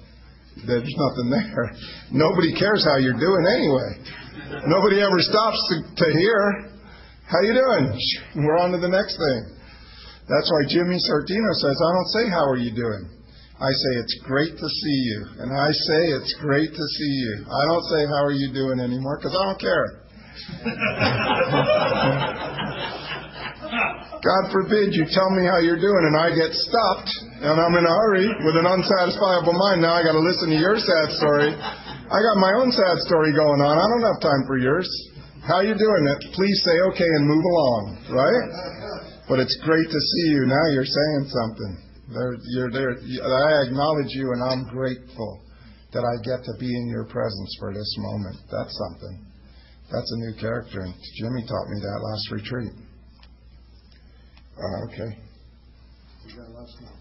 There's nothing there. Nobody cares how you're doing anyway. Nobody ever stops to hear, "How you doing?" We're on to the next thing. That's why Jimmy Sartino says, I don't say, "How are you doing?" I say, "It's great to see you." And I say, "It's great to see you." I don't say, "How are you doing?" anymore, because I don't care. God forbid you tell me how you're doing and I get stopped and I'm in a hurry with an unsatisfiable mind. Now I got to listen to your sad story. I got my own sad story going on. I don't have time for yours. How you doing? Please say okay and move along, right? But it's great to see you. Now you're saying something. You're there. I acknowledge you, and I'm grateful that I get to be in your presence for this moment. That's something. That's a new character, and Jimmy taught me that last retreat. Okay. We got lots now.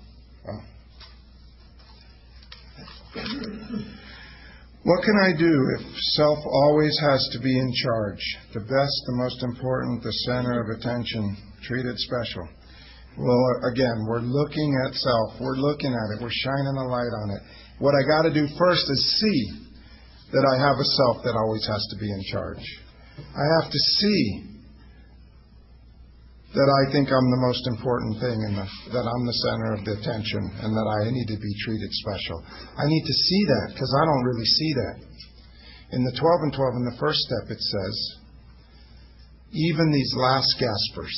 What can I do if self always has to be in charge? The best, the most important, the center of attention, treated special. Well, again, we're looking at self. We're looking at it. We're shining a light on it. What I got to do first is see that I have a self that always has to be in charge. I have to see that I think I'm the most important thing and that I'm the center of the attention and that I need to be treated special. I need to see that because I don't really see that. In the 12 and 12, in the first step, it says, even these last gaspers.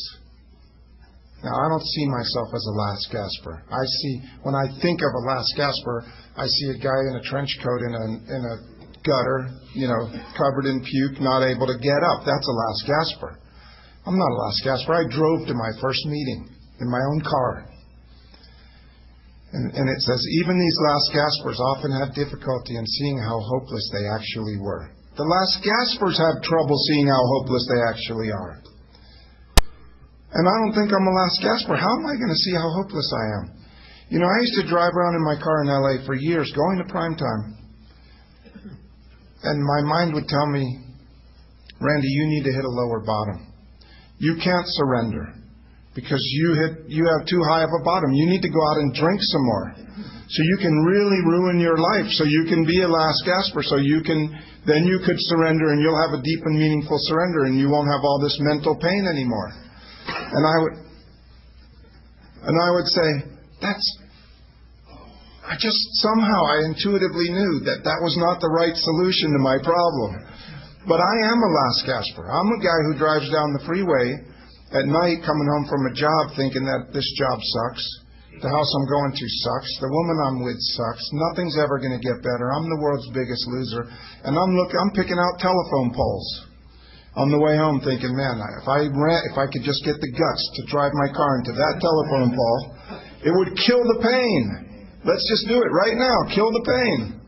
Now, I don't see myself as a last gasper. When I think of a last gasper, I see a guy in a trench coat in a gutter, covered in puke, not able to get up. That's a last gasper. I'm not a last gasper. I drove to my first meeting in my own car. And it says, even these last gaspers often had difficulty in seeing how hopeless they actually were. The last gaspers have trouble seeing how hopeless they actually are. And I don't think I'm a last gasper. How am I going to see how hopeless I am? I used to drive around in my car in L.A. for years, going to prime time. And my mind would tell me, Randy, you need to hit a lower bottom. You can't surrender because you have too high of a bottom. You need to go out and drink some more, so you can really ruin your life, so you can be a last gasper, so then you could surrender, and you'll have a deep and meaningful surrender, and you won't have all this mental pain anymore. And I would say, somehow I intuitively knew that was not the right solution to my problem. But I am a last gasper. I'm a guy who drives down the freeway at night coming home from a job thinking that this job sucks. The house I'm going to sucks. The woman I'm with sucks. Nothing's ever going to get better. I'm the world's biggest loser. And I'm picking out telephone poles on the way home thinking, man, if I could just get the guts to drive my car into that telephone pole, it would kill the pain. Let's just do it right now. Kill the pain.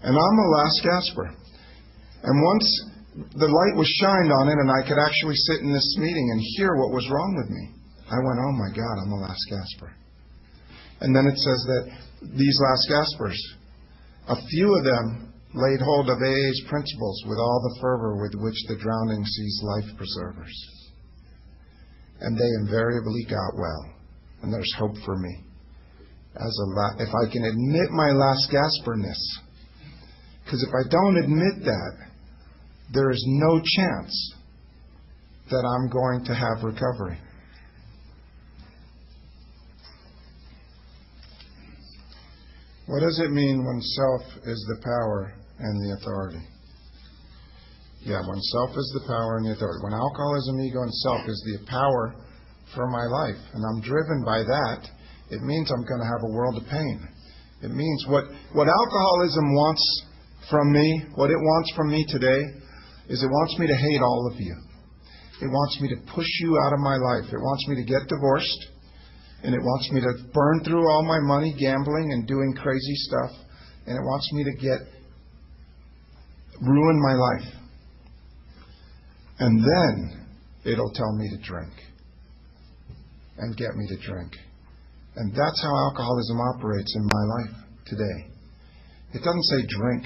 And I'm a last gasper. And once the light was shined on it and I could actually sit in this meeting and hear what was wrong with me, I went, oh my God, I'm a last gasper. And then it says that these last gaspers, a few of them laid hold of AA's principles with all the fervor with which the drowning sees life preservers. And they invariably got well. And there's hope for me. If I can admit my last gasperness, because if I don't admit that, there is no chance that I'm going to have recovery. What does it mean when self is the power and the authority? Yeah, when self is the power and the authority. When alcoholism, ego, and self is the power for my life, and I'm driven by that, it means I'm going to have a world of pain. It means what alcoholism wants from me, what it wants from me today, is it wants me to hate all of you. It wants me to push you out of my life. It wants me to get divorced, and it wants me to burn through all my money gambling and doing crazy stuff, and it wants me to ruin my life. And then it'll tell me to drink and get me to drink. And that's how alcoholism operates in my life today. It doesn't say drink.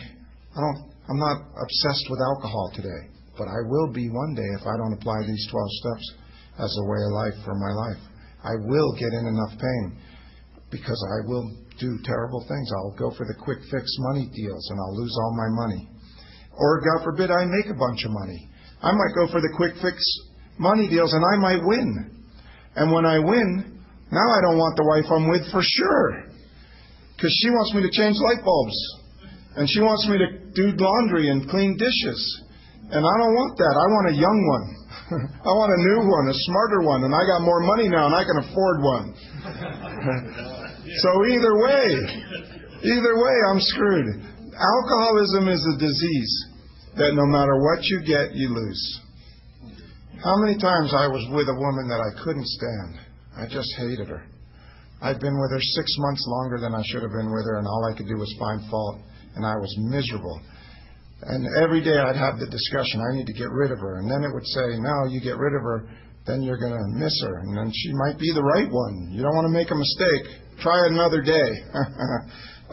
I'm not obsessed with alcohol today, but I will be one day if I don't apply these 12 steps as a way of life for my life. I will get in enough pain because I will do terrible things. I'll go for the quick fix money deals and I'll lose all my money. Or God forbid I make a bunch of money. I might go for the quick fix money deals and I might win. And when I win, now I don't want the wife I'm with for sure, because she wants me to change light bulbs, and she wants me to do laundry and clean dishes, and I don't want that. I want a young one. I want a new one, a smarter one, and I got more money now, and I can afford one. So either way, I'm screwed. Alcoholism is a disease that no matter what you get, you lose. How many times I was with a woman that I couldn't stand. I just hated her. I'd been with her 6 months longer than I should have been with her, and all I could do was find fault, and I was miserable. And every day I'd have the discussion, I need to get rid of her. And then it would say, no, you get rid of her, then you're going to miss her. And then she might be the right one. You don't want to make a mistake. Try another day.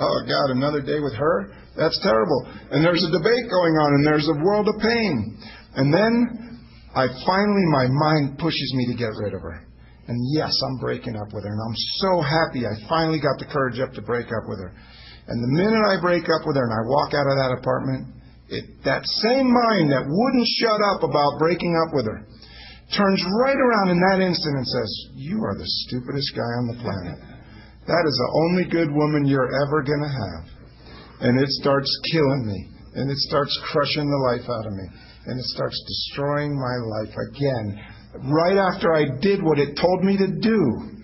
Oh, God, another day with her? That's terrible. And there's a debate going on, and there's a world of pain. And then my mind pushes me to get rid of her. And yes, I'm breaking up with her. And I'm so happy I finally got the courage up to break up with her. And the minute I break up with her and I walk out of that apartment, that same mind that wouldn't shut up about breaking up with her turns right around in that instant and says, you are the stupidest guy on the planet. That is the only good woman you're ever going to have. And it starts killing me. And it starts crushing the life out of me. And it starts destroying my life again. Right after I did what it told me to do.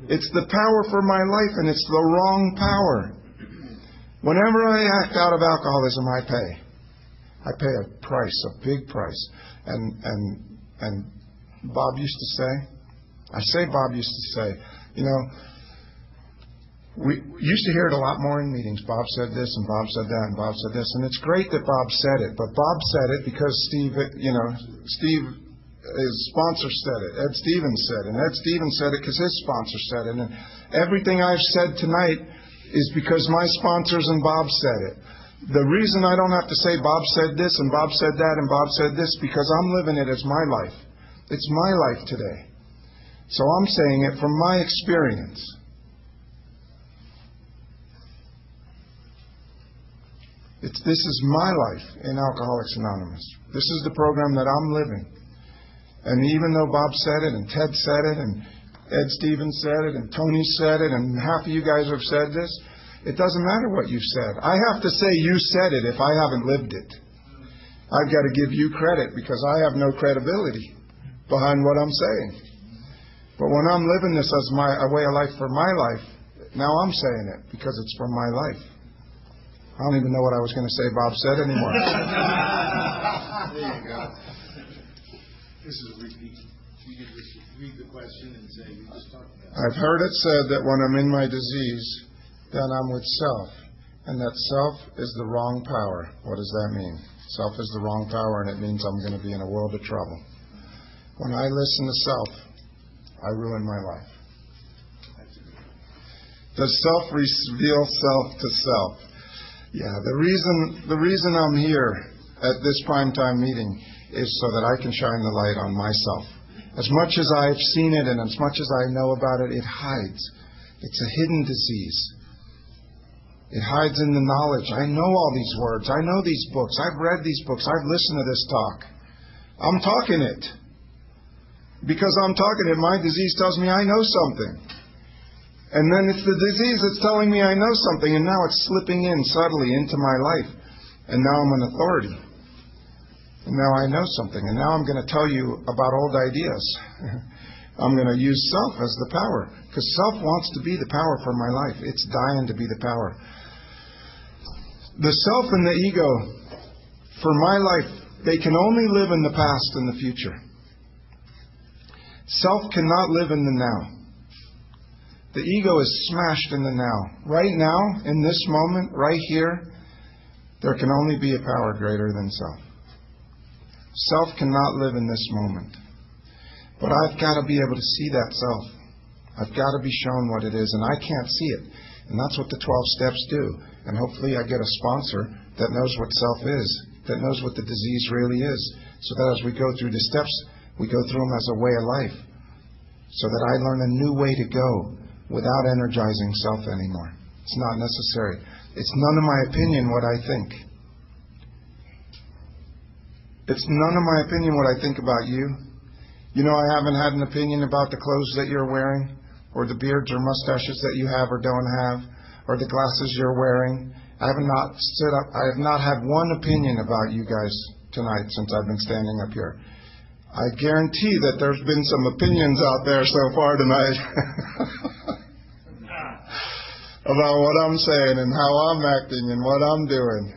It's the power for my life, and it's the wrong power. Whenever I act out of alcoholism, I pay. I pay a price, a big price. And Bob used to say, Bob used to say, we used to hear it a lot more in meetings. Bob said this, and Bob said that, and Bob said this. And it's great that Bob said it, but Bob said it because his sponsor said it. Ed Stevens said it. And Ed Stevens said it because his sponsor said it. And everything I've said tonight is because my sponsors and Bob said it. The reason I don't have to say Bob said this and Bob said that and Bob said this because I'm living it as my life. It's my life today. So I'm saying it from my experience. This is my life in Alcoholics Anonymous. This is the program that I'm living. And even though Bob said it, and Ted said it, and Ed Stevens said it, and Tony said it, and half of you guys have said this, it doesn't matter what you've said. I have to say you said it if I haven't lived it. I've got to give you credit because I have no credibility behind what I'm saying. But when I'm living this as a way of life for my life, now I'm saying it because it's from my life. I don't even know what I was going to say Bob said anymore. There you go. This is a repeat. You can just read the question and say, we just talked about it. I've heard it said that when I'm in my disease, then I'm with self, and that self is the wrong power. What does that mean? Self is the wrong power, and it means I'm going to be in a world of trouble. When I listen to self, I ruin my life. Does self reveal self to self? Yeah, the reason I'm here at this primetime meeting is so that I can shine the light on myself. As much as I've seen it and as much as I know about it, it hides. It's a hidden disease. It hides in the knowledge. I know all these words. I know these books. I've read these books. I've listened to this talk. I'm talking it. Because I'm talking it, my disease tells me I know something. And then it's the disease that's telling me I know something, and now it's slipping in subtly into my life. And now I'm an authority. And now I know something, and now I'm going to tell you about old ideas. I'm going to use self as the power, because self wants to be the power for my life. It's dying to be the power. The self and the ego, for my life, they can only live in the past and the future. Self cannot live in the now. The ego is smashed in the now. Right now, in this moment, right here, there can only be a power greater than self. Self cannot live in this moment. But I've got to be able to see that self. I've got to be shown what it is, and I can't see it. And that's what the 12 steps do. And hopefully I get a sponsor that knows what self is, that knows what the disease really is, so that as we go through the steps, we go through them as a way of life, so that I learn a new way to go without energizing self anymore. It's not necessary. It's none of my opinion what I think. It's none of my opinion what I think about you. You know, I haven't had an opinion about the clothes that you're wearing, or the beards or mustaches that you have or don't have, or the glasses you're wearing. I have not had one opinion about you guys tonight since I've been standing up here. I guarantee that there's been some opinions out there so far tonight about what I'm saying and how I'm acting and what I'm doing.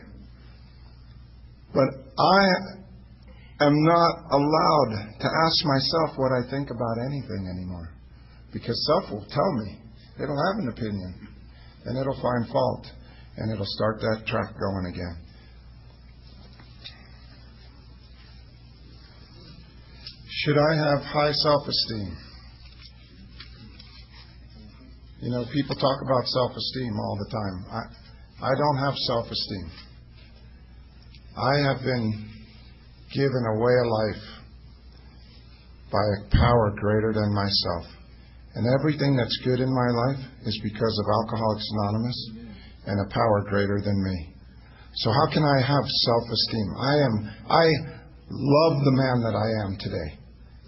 But I am not allowed to ask myself what I think about anything anymore, because self will tell me. It'll have an opinion, and it'll find fault, and it'll start that track going again. Should I have high self-esteem? You know, people talk about self-esteem all the time. I don't have self-esteem. I have been given a way of life by a power greater than myself. And everything that's good in my life is because of Alcoholics Anonymous and a power greater than me. So how can I have self-esteem? I love the man that I am today,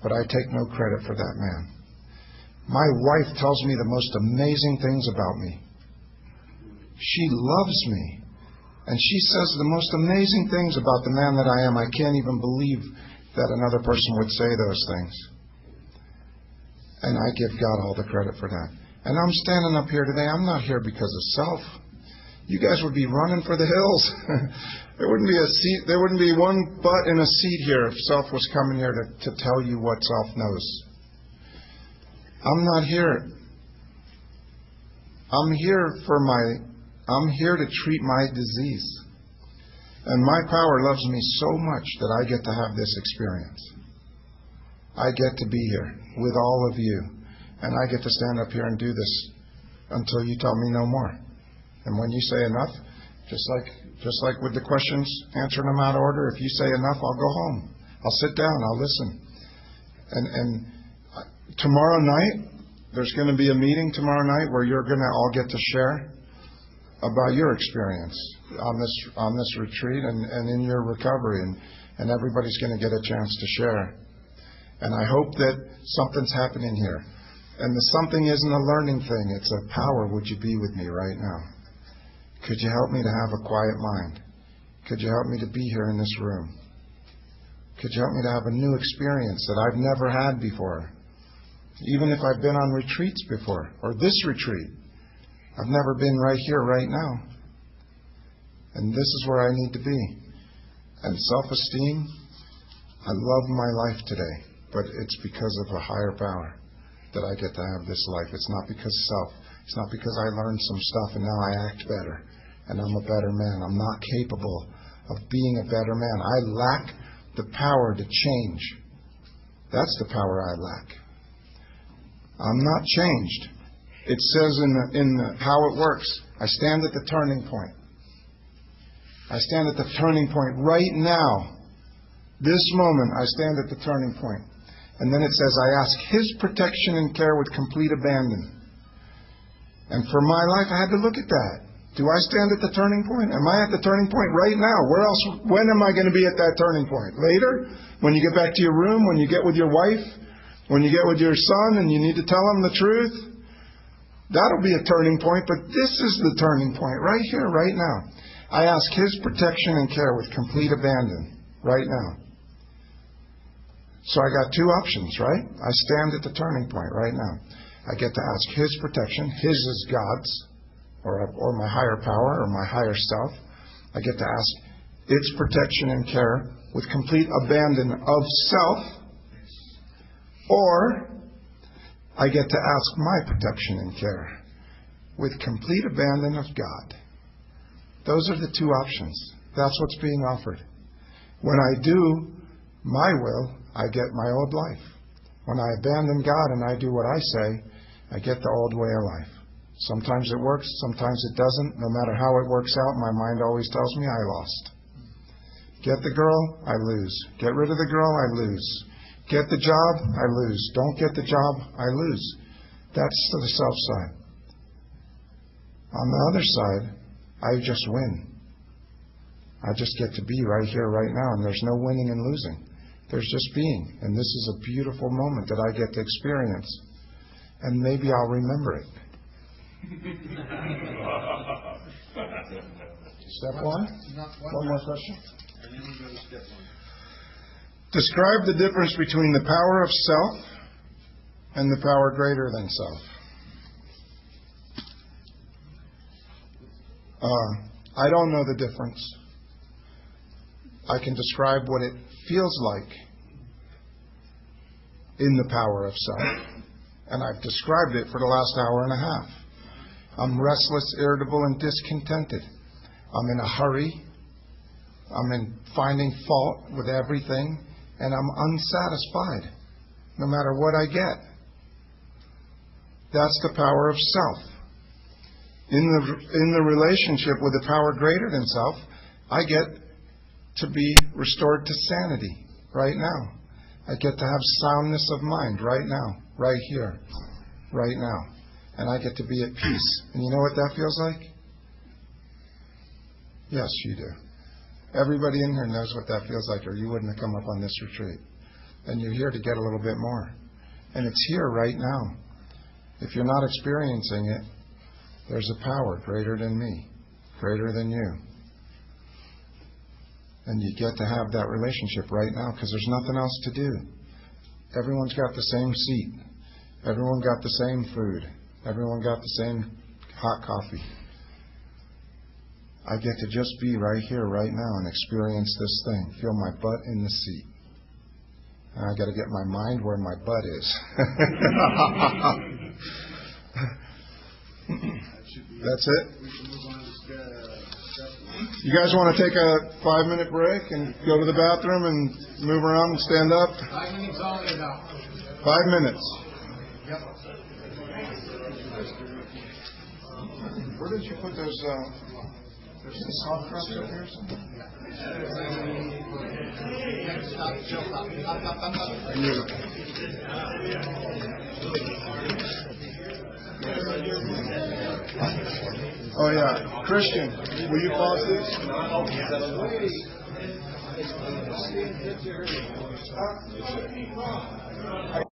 but I take no credit for that man. My wife tells me the most amazing things about me. She loves me. And she says the most amazing things about the man that I am. I can't even believe that another person would say those things. And I give God all the credit for that. And I'm standing up here today. I'm not here because of self. You guys would be running for the hills. There wouldn't be a seat. There wouldn't be one butt in a seat here if self was coming here to tell you what self knows. I'm not here. I'm here to treat my disease. And my power loves me so much that I get to have this experience. I get to be here with all of you. And I get to stand up here and do this until you tell me no more. And when you say enough, just like with the questions, answering them out of order, if you say enough, I'll go home. I'll sit down. I'll listen. And Tomorrow night, there's going to be a meeting tomorrow night where you're going to all get to share about your experience on this retreat and in your recovery, and everybody's going to get a chance to share. And I hope that something's happening here. And the something isn't a learning thing. It's a power. Would you be with me right now? Could you help me to have a quiet mind? Could you help me to be here in this room? Could you help me to have a new experience that I've never had before? Even if I've been on retreats before, or this retreat, I've never been right here, right now. And this is where I need to be. And self-esteem, I love my life today, but it's because of a higher power that I get to have this life. It's not because self. It's not because I learned some stuff and now I act better and I'm a better man. I'm not capable of being a better man. I lack the power to change. That's the power I lack. I'm not changed. It says in how it works, I stand at the turning point. I stand at the turning point right now. This moment, I stand at the turning point. And then it says, I ask His protection and care with complete abandon. And for my life, I had to look at that. Do I stand at the turning point? Am I at the turning point right now? Where else? When am I going to be at that turning point? Later? When you get back to your room? When you get with your wife? When you get with your son and you need to tell him the truth? That'll be a turning point, but this is the turning point right here, right now. I ask His protection and care with complete abandon right now. So I got two options, right? I stand at the turning point right now. I get to ask His protection. His is God's, or my higher power, or my higher self. I get to ask its protection and care with complete abandon of self. Or I get to ask my protection and care with complete abandon of God. Those are the two options. That's what's being offered. When I do my will, I get my old life. When I abandon God and I do what I say, I get the old way of life. Sometimes it works, sometimes it doesn't. No matter how it works out, my mind always tells me I lost. Get the girl, I lose. Get rid of the girl, I lose. Get the job, I lose. Don't get the job, I lose. That's the self side. On the other side, I just win. I just get to be right here, right now, and there's no winning and losing. There's just being. And this is a beautiful moment that I get to experience. And maybe I'll remember it. Step one? One more question? And then we go to step one. Describe the difference between the power of self and the power greater than self. I don't know the difference. I can describe what it feels like in the power of self. And I've described it for the last hour and a half. I'm restless, irritable, and discontented. I'm in a hurry. I'm in finding fault with everything. And I'm unsatisfied, no matter what I get. That's the power of self. In the relationship with the power greater than self, I get to be restored to sanity right now. I get to have soundness of mind right now, right here, right now. And I get to be at peace. And you know what that feels like? Yes, you do. Everybody in here knows what that feels like, or you wouldn't have come up on this retreat. And you're here to get a little bit more. And it's here right now. If you're not experiencing it, there's a power greater than me, greater than you. And you get to have that relationship right now because there's nothing else to do. Everyone's got the same seat. Everyone got the same food. Everyone got the same hot coffee. I get to just be right here, right now, and experience this thing. Feel my butt in the seat. And I got to get my mind where my butt is. That's it. We can move on to step one. You guys want to take a 5-minute break and go to the bathroom and move around and stand up? 5 minutes all enough. 5 minutes. Yep. Where did you put those Cough drops up here somewhere? Oh yeah, Christian, will you pause this?